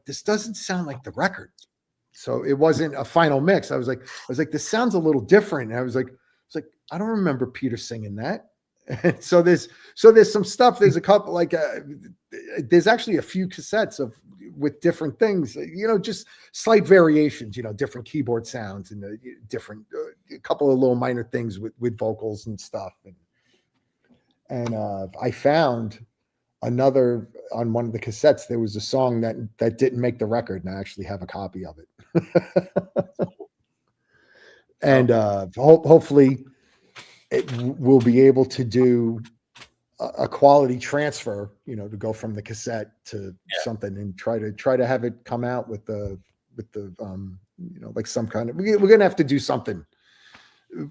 this doesn't sound like the record. So it wasn't a final mix. I was like, this sounds a little different. And I was like, I don't remember Peter singing that. And so there's some stuff. There's a couple, like there's actually a few cassettes with different things, just slight variations, different keyboard sounds and different, a couple of little minor things with vocals and stuff. And I found another, on one of the cassettes, there was a song that didn't make the record, and I actually have a copy of it. And hopefully we'll be able to do a quality transfer, to go from the cassette to something, and try to have it come out with the like some kind of, we're gonna have to do something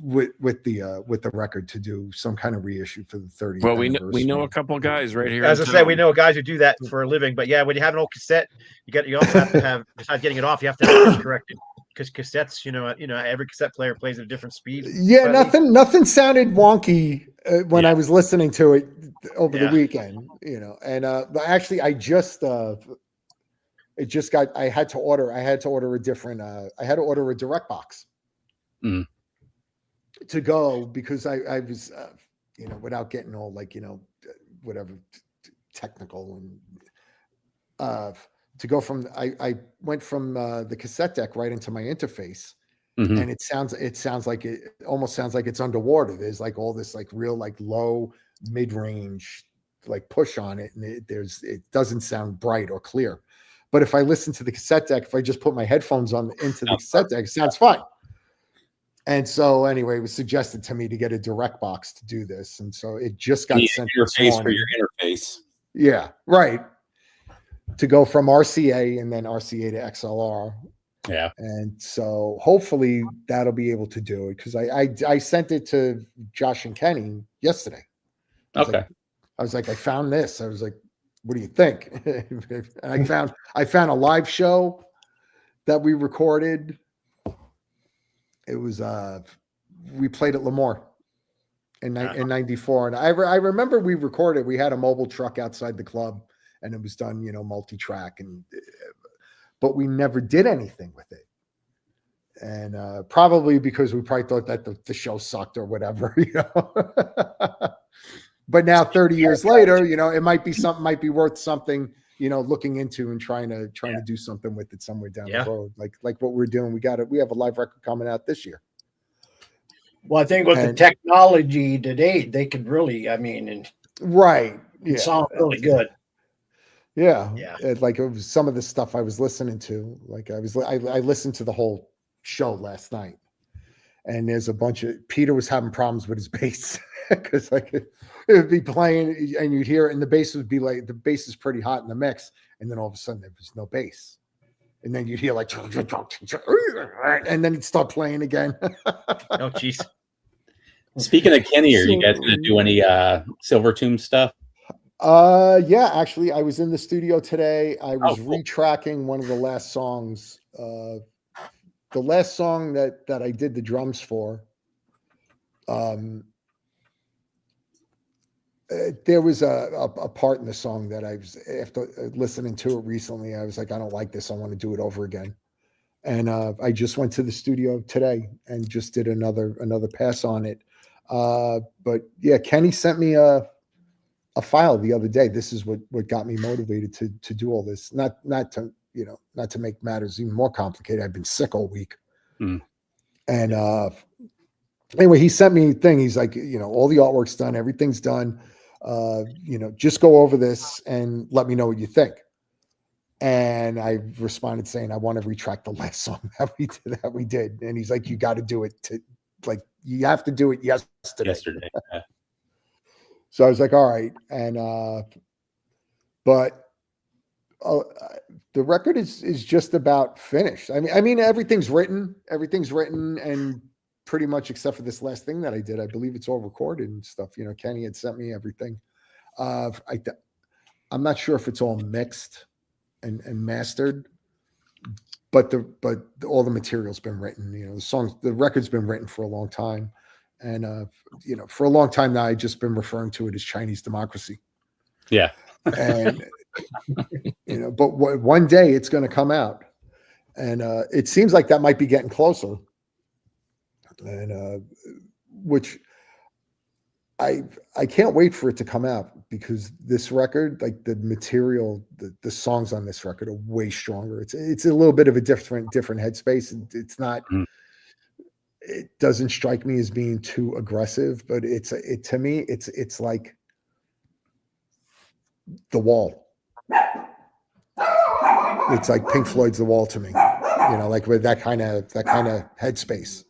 with the record to do some kind of reissue for the 30th. Well, we know a couple of guys right here. As I said, we know guys who do that for a living. But yeah, when you have an old cassette, you also have to have, besides getting it off, you have to have it pitch corrected, because cassettes, every cassette player plays at a different speed. Yeah, nothing sounded wonky when I was listening to it over the weekend. And actually, I had to order a different. I had to order a direct box. Mm. To go, because I was, without getting all like, whatever technical, and to go from, I went from the cassette deck right into my interface, and it sounds like it almost sounds like it's underwater. There's like all this like real like low mid-range like push on it, and it doesn't sound bright or clear. But if I listen to the cassette deck, if I just put my headphones into the cassette deck, it sounds fine. And so anyway, it was suggested to me to get a direct box to do this. And so it just got sent interface for your interface. Yeah, right. To go from RCA and then RCA to XLR. Yeah. And so hopefully that'll be able to do it, because I sent it to Josh and Kenny yesterday. I was like, I found this. I was like, what do you think? And I found a live show that we recorded. It was we played at Lemoore in 94, and I remember we recorded. We had a mobile truck outside the club, and it was done, multi-track, but we never did anything with it. And probably because we probably thought that the show sucked or whatever, But now 30 years later, it might be worth something, looking into and trying to do something with it somewhere down the road, like what we're doing. We have a live record coming out this year. Well, I think with the technology today, they could really, right, sound really good. Yeah. Like it was some of the stuff I was listening to. Like I listened to the whole show last night, and there's a bunch of Peter was having problems with his bass because like it would be playing and you'd hear it, and the bass would be like the bass is pretty hot in the mix, and then all of a sudden there was no bass, and then you'd hear like, and then he'd start playing again. Oh, jeez. Speaking of Kenny, are you guys going to do any Silver Tomb stuff? Yeah, actually, I was in the studio today. I was cool. retracking one of the last songs. The last song that I did the drums for. There was a part in the song that I was, after listening to it recently, I was like, I don't like this. I want to do it over again. And I just went to the studio today and just did another pass on it. But yeah, Kenny sent me a file the other day. This is what got me motivated to do all this. Not to make matters even more complicated. I've been sick all week. And anyway, he sent me a thing. He's like, all the artwork's done, everything's done. Just go over this and let me know what you think. And I responded saying, I want to retract the last song that we did. And he's like, you got to do it you have to do it yesterday. So I was like, all right. And, but the record is just about finished. I mean, everything's written and pretty much except for this last thing that I did, I believe it's all recorded and stuff. Kenny had sent me everything. I'm not sure if it's all mixed and mastered, but all the material's been written. The record's been written for a long time, and for a long time now, I've just been referring to it as Chinese democracy. Yeah, and but one day it's going to come out, and it seems like that might be getting closer, and which I can't wait for it to come out, because this record, like the material, the songs on this record are way stronger. It's a little bit of a different headspace. It's not, it doesn't strike me as being too aggressive, but to me, it's like The Wall. It's like Pink Floyd's The Wall to me, like with that kind of headspace.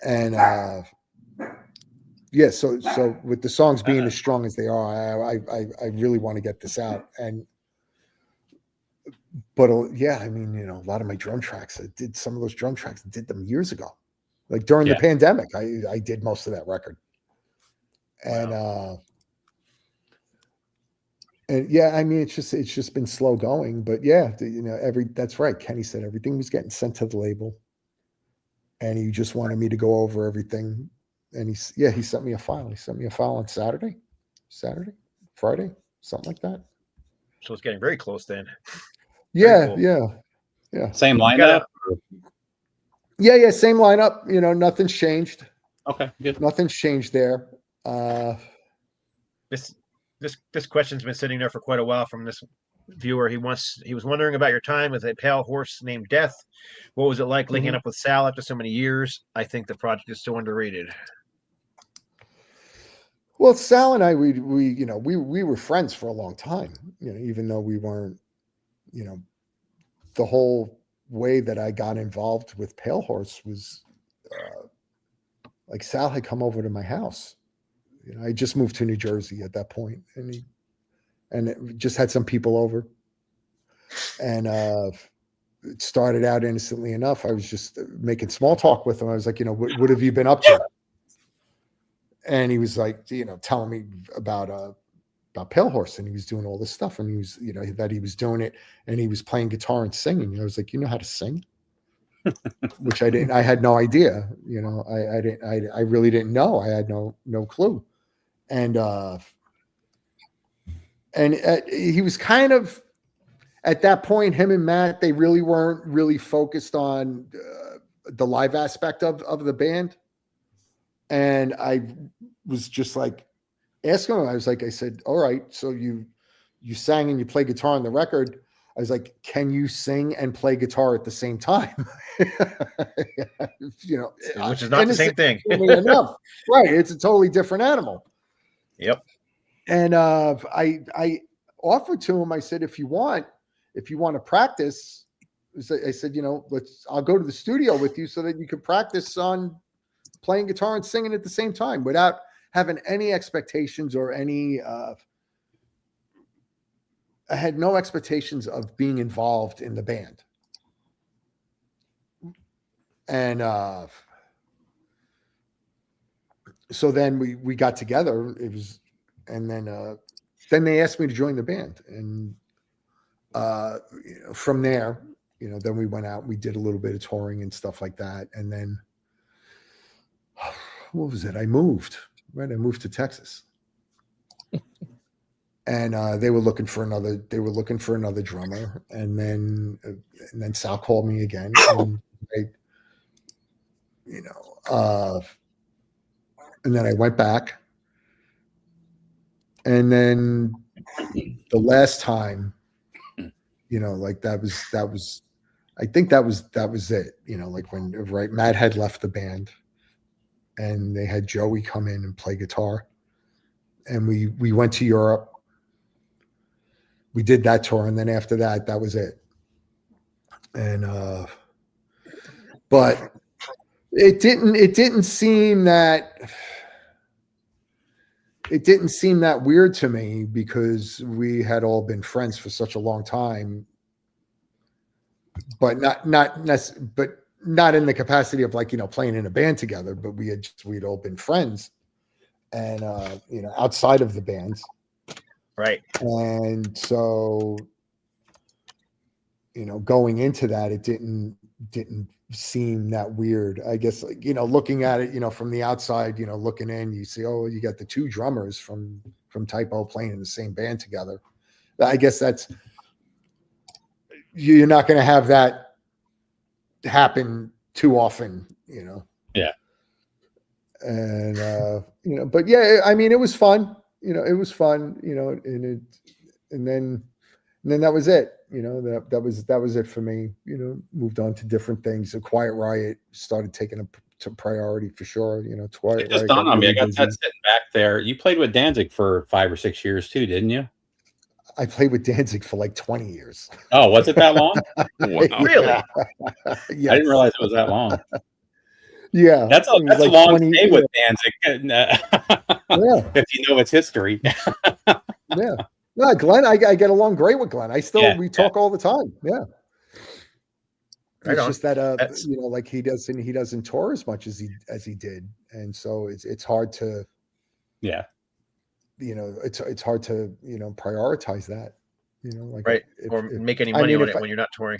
And, yeah, so with the songs being as strong as they are, I really want to get this out. But yeah, I mean, a lot of my drum tracks, I did some of those drum tracks, I did them years ago, like during the pandemic. I did most of that record, and and yeah, I mean, it's just been slow going. But yeah, that's right. Kenny said everything was getting sent to the label, and he just wanted me to go over everything. And he sent me a file. He sent me a file on Friday, something like that. So it's getting very close then. Yeah, cool. yeah. Same lineup? Yeah, same lineup. Nothing's changed. Okay, good. Nothing's changed there. This question's been sitting there for quite a while from this viewer. He was wondering about your time with a pale horse named Death. What was it like linking up with Sal after so many years? I think the project is so underrated. Well, Sal and I, we were friends for a long time, even though we weren't, the whole way that I got involved with Pale Horse was like Sal had come over to my house. I just moved to New Jersey at that point, and it just had some people over, and it started out innocently enough. I was just making small talk with him. I was like, what have you been up to? And he was like, telling me about Pale Horse, and he was doing all this stuff, and he was, that he was doing it, and he was playing guitar and singing. I was like, you know how to sing? Which I didn't. I had no idea. I didn't. I really didn't know. I had no clue. And he was kind of at that point. Him and Matt, they really weren't really focused on the live aspect of the band. And I was just like asking him. I said, all right, so you sang and you play guitar on the record. I was like, can you sing and play guitar at the same time? Which is not the same thing. Enough. Right. It's a totally different animal. Yep. And I offered to him, I said, if you want to practice, I said, I'll go to the studio with you so that you can practice on playing guitar and singing at the same time without having any expectations or any. I had no expectations of being involved in the band, and so then we got together. It was, and then they asked me to join the band, and from there, then we went out. We did a little bit of touring and stuff like that, and then what was it? I moved. Right, I moved to Texas, and they were looking for another. They were looking for another drummer, and then Sal called me again, and and then I went back, and then the last time, like that was, I think that was it. Like when Matt had left the band, and they had Joey come in and play guitar, and we went to Europe. We did that tour, and then after that, that was it. And but it didn't seem that weird to me because we had all been friends for such a long time, but not in the capacity of playing in a band together, but we'd all been friends, and outside of the bands. Right. And so, going into that, it didn't seem that weird. I guess, looking at it, from the outside, looking in, you see, oh, you got the two drummers from Typo playing in the same band together. I guess you're not going to have that happen too often, Yeah. And, but yeah, I mean, it was fun. It was fun, and then that was it. That was it for me. Moved on to different things. The Quiet Riot started taking a priority for sure. It just dawned on me. I got that sitting back there. You played with Danzig for 5 or 6 years too, didn't you? I played with Danzig for like 20 years. Oh, was it that long? Wow. Really? Yes. I didn't realize it was that long. Yeah, that's a long stay with Danzig. Yeah. If you know its history. Yeah. No, Glenn, I get along great with Glenn. We talk all the time. Yeah. It's just that like he doesn't tour as much as he did, and so it's hard to it's hard to prioritize that, like right, or make any money on it when you're not touring.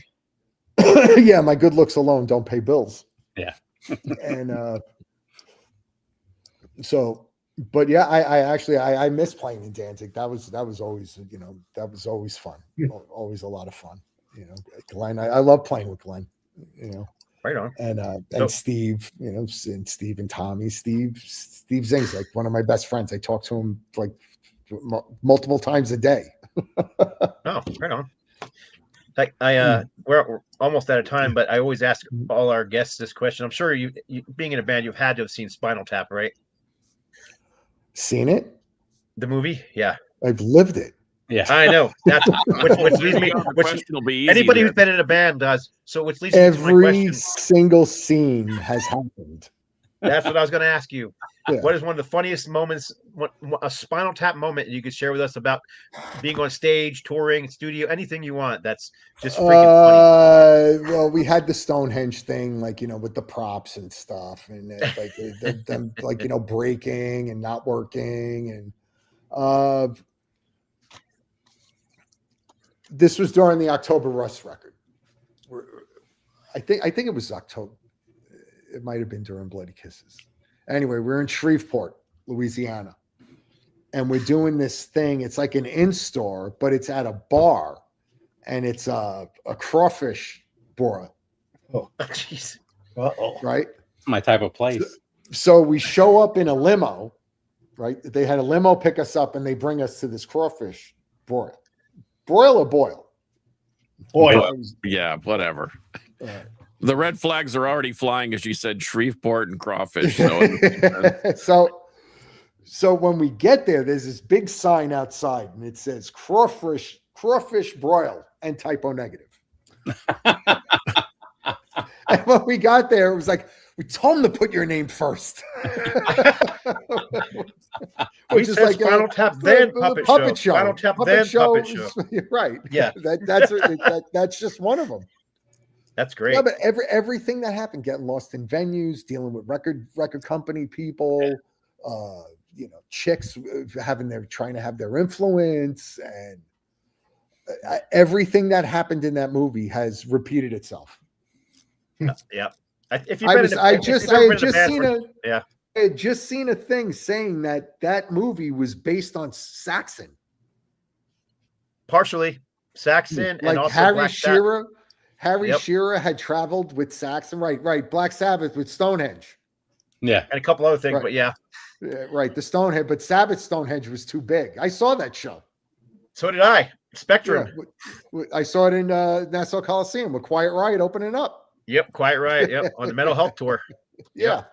Yeah, my good looks alone don't pay bills. Yeah. And so, but yeah, I actually miss playing in Danzig. That was always that was always fun. Always a lot of fun. Glenn, I love playing with Glenn. Right on. And Steve, and Steve and Tommy. Steve Zing's like one of my best friends. I talk to him like multiple times a day. Oh, right on. We're almost out of time, but I always ask all our guests this question. I'm sure you being in a band, you've had to have seen Spinal Tap, right? Seen it? The movie? Yeah. I've lived it. Yeah, I know. That's which leads me. Anybody who's been in a band does. So which leads me to my question. Single scene has happened. That's what I was going to ask you. Yeah. What is one of the funniest moments, a Spinal Tap moment you could share with us about being on stage, touring, studio, anything you want? That's just freaking funny. Well, we had the Stonehenge thing, with the props and stuff, and them breaking and not working, and this was during the October Rust record. I think it was October. It might have been during Bloody Kisses. Anyway, we're in Shreveport, Louisiana, and we're doing this thing. It's like an in-store, but it's at a bar, and it's a crawfish broil. Oh, jeez. Uh-oh. Right? My type of place. So we show up in a limo, right? They had a limo pick us up, and they bring us to this crawfish broil. Broil or boil? Boil. Yeah, whatever. The red flags are already flying as you said Shreveport and crawfish. So when we get there, there's this big sign outside, and it says crawfish broil and typo negative. when we got there, it was like, we told him to put your name first. Which is like Final Tap, then Puppet Show. Final Tap, then Puppet Show. You're right. Yeah. That's just one of them. That's great. Yeah, but everything that happened, getting lost in venues, dealing with record company people, chicks trying to have their influence, and everything that happened in that movie has repeated itself. Yeah. I had just seen a thing saying that movie was based on Saxon. Partially Saxon, like and also Harry Shearer. Harry Shearer had traveled with Saxon, right. Black Sabbath with Stonehenge. Yeah. And a couple other things, right. But yeah. Right. The Stonehenge, but Sabbath Stonehenge was too big. I saw that show. So did I. Spectrum. Yeah. I saw it in Nassau Coliseum with Quiet Riot opening up. Yep, Quiet Riot. Yep, on the Mental Health Tour. Yeah.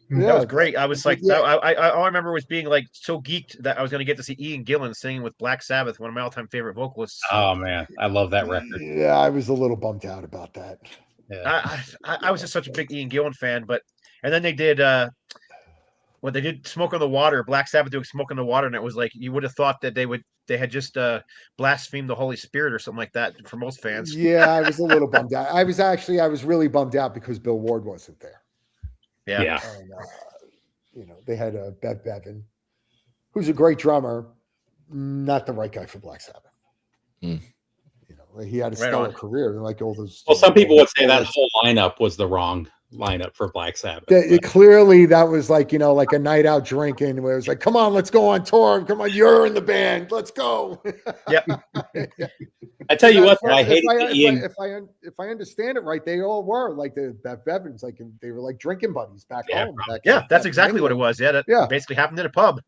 That was great. I was like, all I remember was being like so geeked that I was going to get to see Ian Gillan singing with Black Sabbath, one of my all-time favorite vocalists. Oh man, I love that record. Yeah, I was a little bummed out about that. Yeah. I was just such a big Ian Gillan fan, and then they did they did Smoke on the Water, Black Sabbath doing Smoke on the Water, and it was like you would have thought that they had just blasphemed the Holy Spirit or something like that for most fans. Yeah, I was a little bummed out. I was really bummed out because Bill Ward wasn't there. Yeah. And, they had Bev Bevan, who's a great drummer, not the right guy for Black Sabbath. He had a stellar career, like all those. Well, some people would say that whole lineup was the wrong lineup for Black Sabbath. Clearly, that was like a night out drinking, where it was like, "Come on, let's go on tour. Come on, you're in the band. Let's go." Yep. I tell you what, I hate Ian. If I understand it right, they all were like the Bevins, like they were like drinking buddies back home. That's exactly what it was. Yeah, that basically happened in a pub.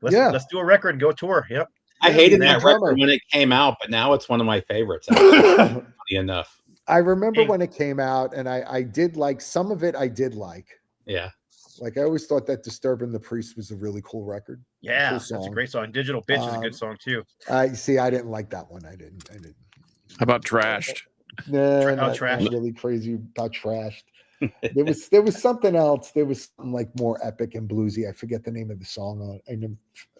Let's do a record and go tour. Yep. I hated that record when it came out, but now it's one of my favorites. Funny enough. I remember when it came out, and I did like some of it. I did like. Yeah. Like I always thought that "Disturbing the Priest" was a really cool record. Yeah, that's a great song. "Digital Bitch" is a good song too. I didn't like that one. I didn't. How about "Trashed"? No, not really crazy about "Trashed." There was something else. There was something like more epic and bluesy. I forget the name of the song.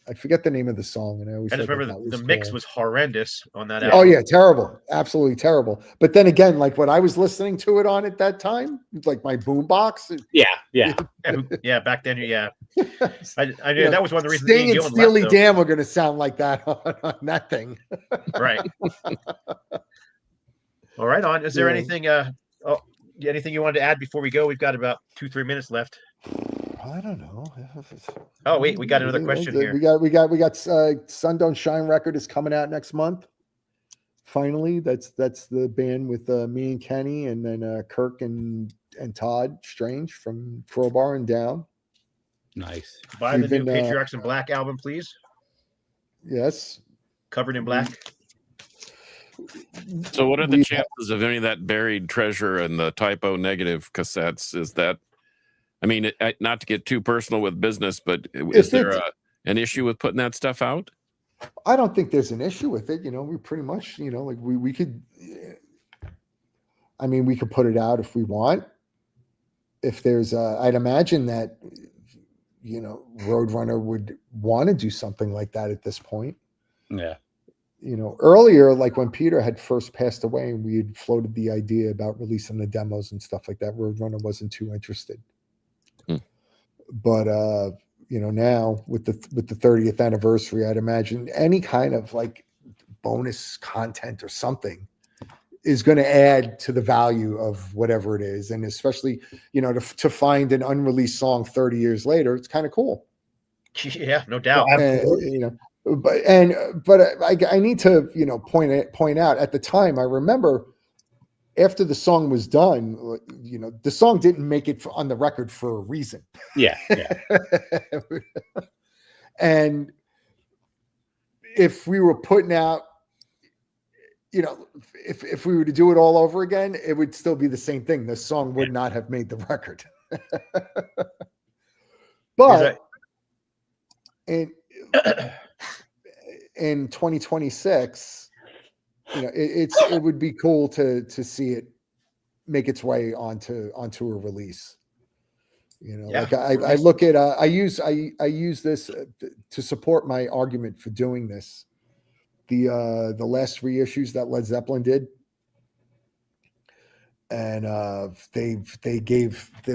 I forget the name of the song, and I just remember the mix was horrendous on that album. Oh yeah, terrible, absolutely terrible. But then again, like when I was listening to it on at that time, like my boombox. Yeah. Back then, yeah. I knew that was one of the reasons. Sting and Steely Dan were going to sound like that on that thing. Right. All right. On. Is there anything? Anything you wanted to add before we go? We've got about 2-3 minutes left. I don't know. Oh wait, we got another question here. We got Sun Don't Shine record is coming out next month. Finally, that's the band with me and Kenny, and then Kirk and Todd Strange from Crowbar and Down. Nice. Buy the new Patriarchs in Black album, please. Yes. Covered in black. So what are the chances of any of that buried treasure and the typo negative cassettes? Is that, I mean, not to get too personal with business, but is there an issue with putting that stuff out? I don't think there's an issue with it. We pretty much, like we could, we could put it out if we want. If there's I'd imagine that, Roadrunner would want to do something like that at this point. Yeah. Earlier, like when Peter had first passed away and we had floated the idea about releasing the demos and stuff like that, Roadrunner wasn't too interested. But now with the 30th anniversary, I'd imagine any kind of like bonus content or something is going to add to the value of whatever it is. And especially, to find an unreleased song 30 years later, it's kind of cool. Yeah, no doubt. But I need to, point out at the time, I remember after the song was done, the song didn't make it on the record for a reason. Yeah. And if we were putting out, if we were to do it all over again, it would still be the same thing. The song would not have made the record. But in 2026, it would be cool to see it make its way onto a release. You know, Yeah, like I look at I use this to support my argument for doing this. The last 3 issues that Led Zeppelin did, and there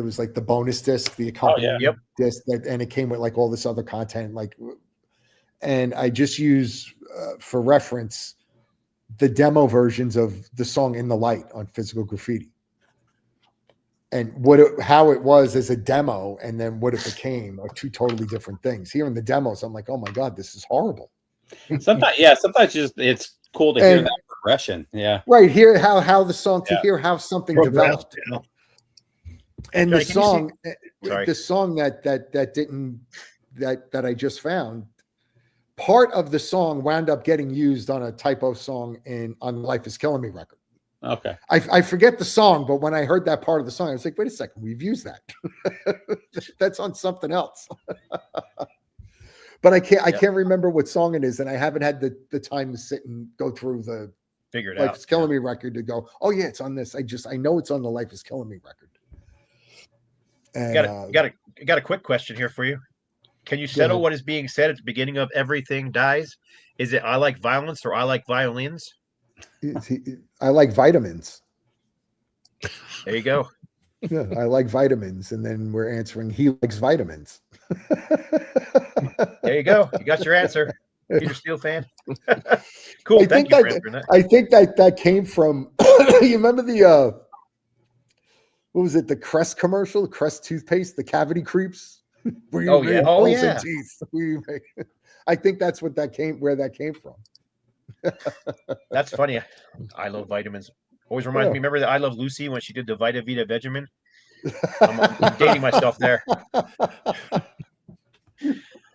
was like the bonus disc, the accompanying disc, and it came with like all this other content, like, and I just use for reference the demo versions of the song "In the Light" on Physical Graffiti. And how it was as a demo, and then what it became, are 2 totally different things. Here in the demos, I'm like, oh my god, this is horrible. Sometimes it's cool to hear that progression. Yeah, right here, how the song to hear how something developed, and the song that I just found. Part of the song wound up getting used on a typo song on "Life Is Killing Me" record. Okay. I forget the song, but when I heard that part of the song, I was like, wait a second, we've used that. That's on something else. But I can't remember what song it is, and I haven't had the time to sit and go through the figure it Life out. Is Killing Me record to go, oh yeah, it's on this. I know it's on the Life Is Killing Me record. And got a quick question here for you. Can you settle what is being said at the beginning of "Everything Dies"? Is it "I like violence" or "I like violins"? I like vitamins. There you go. Yeah, I like vitamins, and then we're answering he likes vitamins. There you go. You got your answer. Peter Steele fan. Cool. I think that came from. You remember the what was it? The Crest commercial, the Crest toothpaste, the cavity creeps. Oh yeah. Teeth. I think that's where that came from. That's funny. I love vitamins. Always reminds me. Remember that I Love Lucy when she did the Vita Vita Vegemin? I'm dating myself there.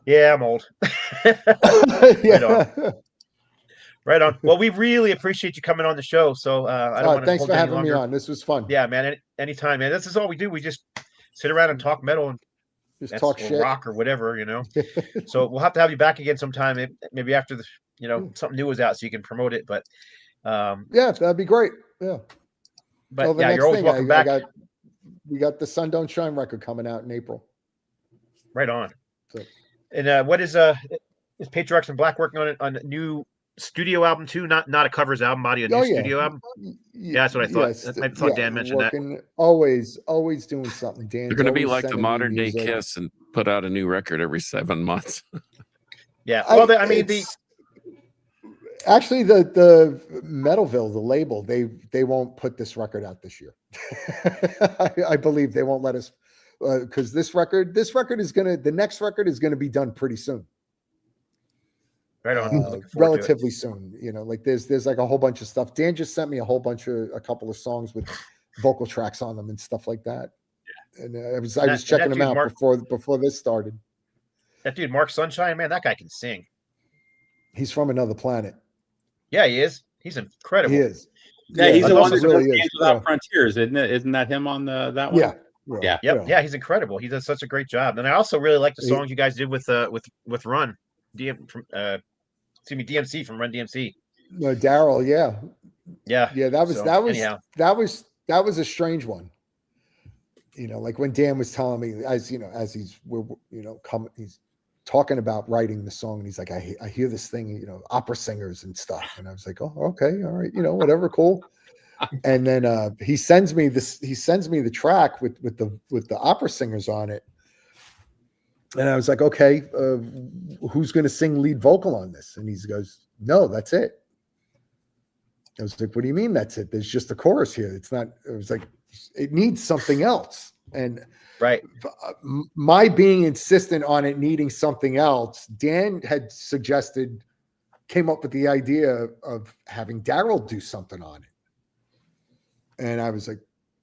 Yeah, I'm old. Right on. Well, we really appreciate you coming on the show. So I don't want to. Thanks for having me on. This was fun. Yeah, man. Anytime, man. This is all we do. We just sit around and talk metal and just talk shit, rock or whatever, So we'll have to have you back again sometime. Maybe after something new is out, so you can promote it. But yeah, that'd be great. Yeah. But you're always welcome back. We got the Sun Don't Shine record coming out in April. Right on. So. And what is Patriarchs and Black working on a new studio album too? Not a covers album, body a new studio album. Yeah, that's what I thought. Yes, I thought Dan mentioned that. Always doing something. Dan, they're going to be like the modern day Kiss and put out a new record every 7 months. Yeah. Well, actually the Metalville, the label, they won't put this record out this year. I believe they won't let us, because the next record is gonna be done pretty soon. Right on. Relatively soon. Like there's like a whole bunch of stuff. Dan just sent me a couple of songs with vocal tracks on them and stuff like that. And I was checking them out before this started. That dude, Mark Sunshine, man, that guy can sing. He's from another planet. Yeah, he is. He's incredible. He is. Yeah, he's the one that really is. Without Frontiers, isn't it? Isn't that him on that one? Yeah. Yeah, he's incredible. He does such a great job. And I also really like the songs you guys did with Run, DMC from Run DMC. Daryl, yeah. That was a strange one. Like when Dan was telling me, as he's talking about writing the song, and he's like, I hear this thing, opera singers and stuff, and I was like, oh, okay, all right, whatever, cool. And then he sends me the track with the opera singers on it, and I was like, okay, who's going to sing lead vocal on this? And he goes, no, that's it. I was like, what do you mean that's it? There's just a chorus here. It's not. It was like, it needs something else. And right, my being insistent on it needing something else, Dan had came up with the idea of having Daryl do something on it. And I was like,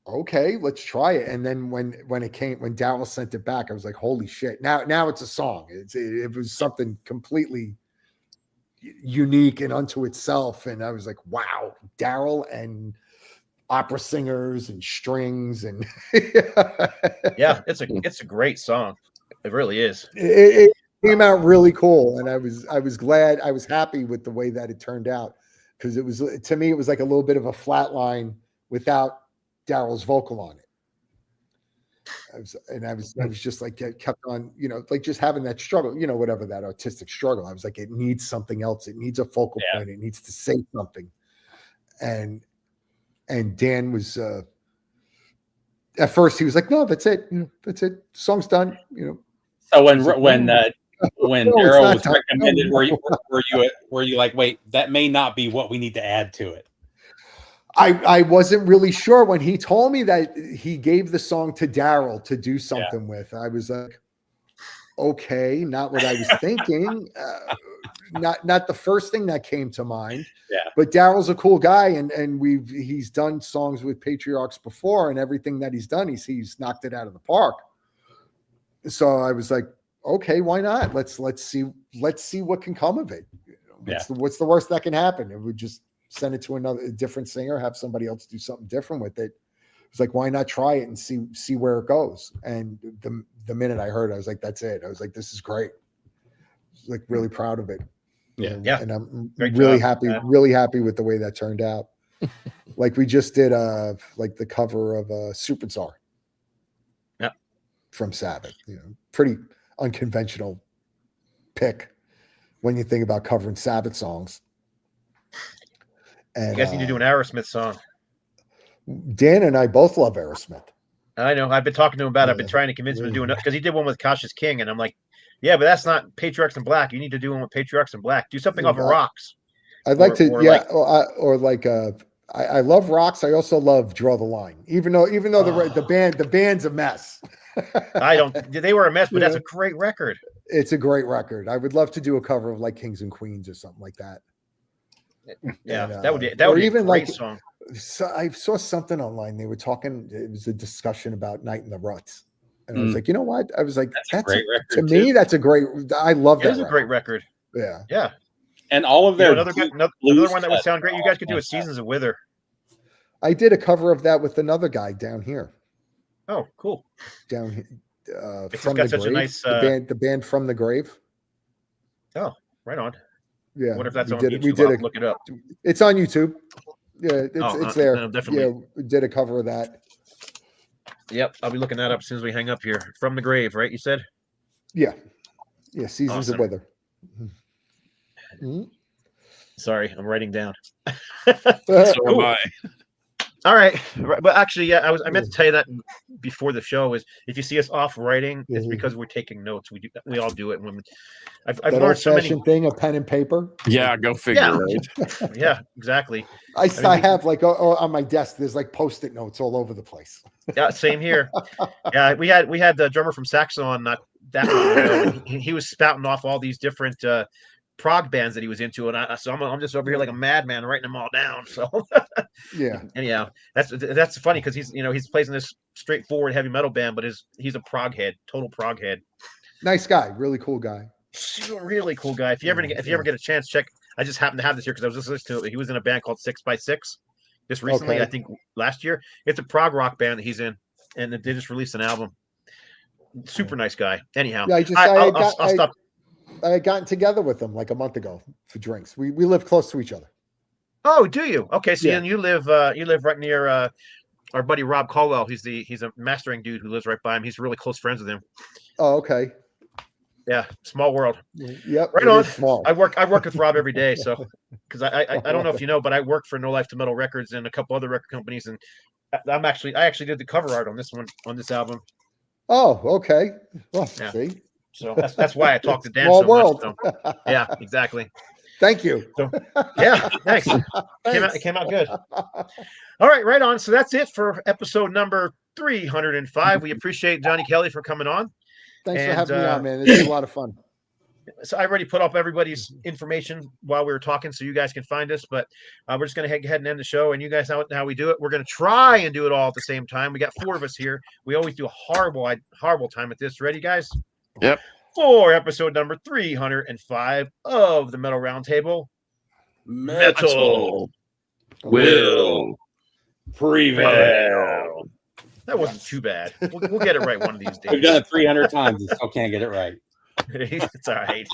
okay, let's try it. And then when Daryl sent it back, I was like, holy shit. Now it's a song. It was something completely unique and unto itself. And I was like, wow, Daryl and opera singers and strings and yeah, it's a great song. It really is. It came out really cool, and I was glad. I was happy with the way that it turned out, because it was, to me, it was like a little bit of a flat line without Daryl's vocal on it. I was just like, kept on, like just having that struggle, whatever that artistic struggle. I was like, it needs something else. It needs a focal point. It needs to say something. And Dan was, at first he was like, no, that's it. That's it. Song's done. So when no, Daryl was recommended, were you like, wait, that may not be what we need to add to it? I wasn't really sure when he told me that he gave the song to Daryl to do something with. I was like, okay, not what I was thinking. Not the first thing that came to mind. Yeah. But Daryl's a cool guy, and he's done songs with Patriarchs before, and everything that he's done, he's knocked it out of the park. So I was like, okay, why not? Let's see what can come of it. What's the worst that can happen? It would just send it to a different singer, have somebody else do something different with it. It's like, why not try it and see where it goes? And the minute I heard it, I was like, that's it. I was like, this is great. Like, really proud of it. Yeah. And I'm Great really job. really happy with the way that turned out. Like, we just did like the cover of Super Tsar. Yeah. From Sabbath, pretty unconventional pick when you think about covering Sabbath songs. And you guys need to do an Aerosmith song. Dan and I both love Aerosmith. I know. I've been talking to him about it. I've been trying to convince him to do it because he did one with Cautious King, and I'm like, yeah, but that's not Patriarchs in Black. You need to do one with Patriarchs in Black. Do something off of Rocks. I'd like to, I love Rocks. I also love Draw the Line, even though the band's a mess. They were a mess, but that's a great record. It's a great record. I would love to do a cover of like Kings and Queens or something like that. Yeah, and, that would be even a great like song. So I saw something online. They were talking. It was a discussion about Night in the Ruts, and I was like, you know what? I was like, that's a great record. To me, that's a great. I love that. It is a great record. Yeah, yeah. And all of their another one that would sound great. You guys could do a Seasons of Wither. I did a cover of that with another guy down here. Oh, cool. Down here, from the grave. Nice, the band From the Grave. Oh, right on. Yeah, I wonder if that's on YouTube. I'll look it up. It's on YouTube. Yeah, it's there. Definitely. Yeah, we did a cover of that. Yep, I'll be looking that up as soon as we hang up here. From the Grave, right? You said? Yeah. Seasons of Wither. Mm-hmm. Sorry, I'm writing down. So am I. All right, but actually, yeah, I meant to tell you that before the show. Is if you see us off writing, it's because we're taking notes. We all do it. When I've learned so many thing, a pen and paper. Yeah, go figure. Yeah, right? yeah, exactly. I have like on my desk. There's like Post-it notes all over the place. Yeah, same here. Yeah, we had the drummer from Saxon not that long ago. He was spouting off all these different prog bands that he was into, and I'm just over here like a madman writing them all down. So yeah. Anyhow, that's funny because he's plays in this straightforward heavy metal band, but he's a prog head, total prog head. Nice guy, really cool guy. Really cool guy. If you ever get a chance, check. I just happened to have this here because I was just listening to it. He was in a band called 6x6 just recently. I think last year. It's a prog rock band that he's in, and they just released an album. Super nice guy. Anyhow, yeah, I'll stop. I had gotten together with him like a month ago for drinks. We live close to each other. Oh, do you? Okay, so you live right near our buddy Rob Caldwell. He's a mastering dude who lives right by him. He's really close friends with him. Oh, okay. Yeah, small world. Yep. Right on. Small. I work with Rob every day, so because I don't know if you know, but I work for No Life to Metal Records and a couple other record companies, and I actually did the cover art on this album. Oh, okay. Well, yeah. See. So that's why I talked to Dan Small so world. much. So. Yeah, exactly. Thank you. So, yeah, thanks. It came out good. All right on. So that's it for episode number 305. We appreciate Johnny Kelly for coming on. Thanks for having me on, man. It's a lot of fun. So I already put up everybody's information while we were talking, so you guys can find us. But we're just going to go ahead and end the show. And you guys know how we do it. We're going to try and do it all at the same time. We got 4 of us here. We always do a horrible time at this. Ready, guys? Yep. For episode number 305 of the Metal Roundtable. Metal will prevail. That wasn't too bad. We'll get it right one of these days. We've done it 300 times and still can't get it right. It's all right.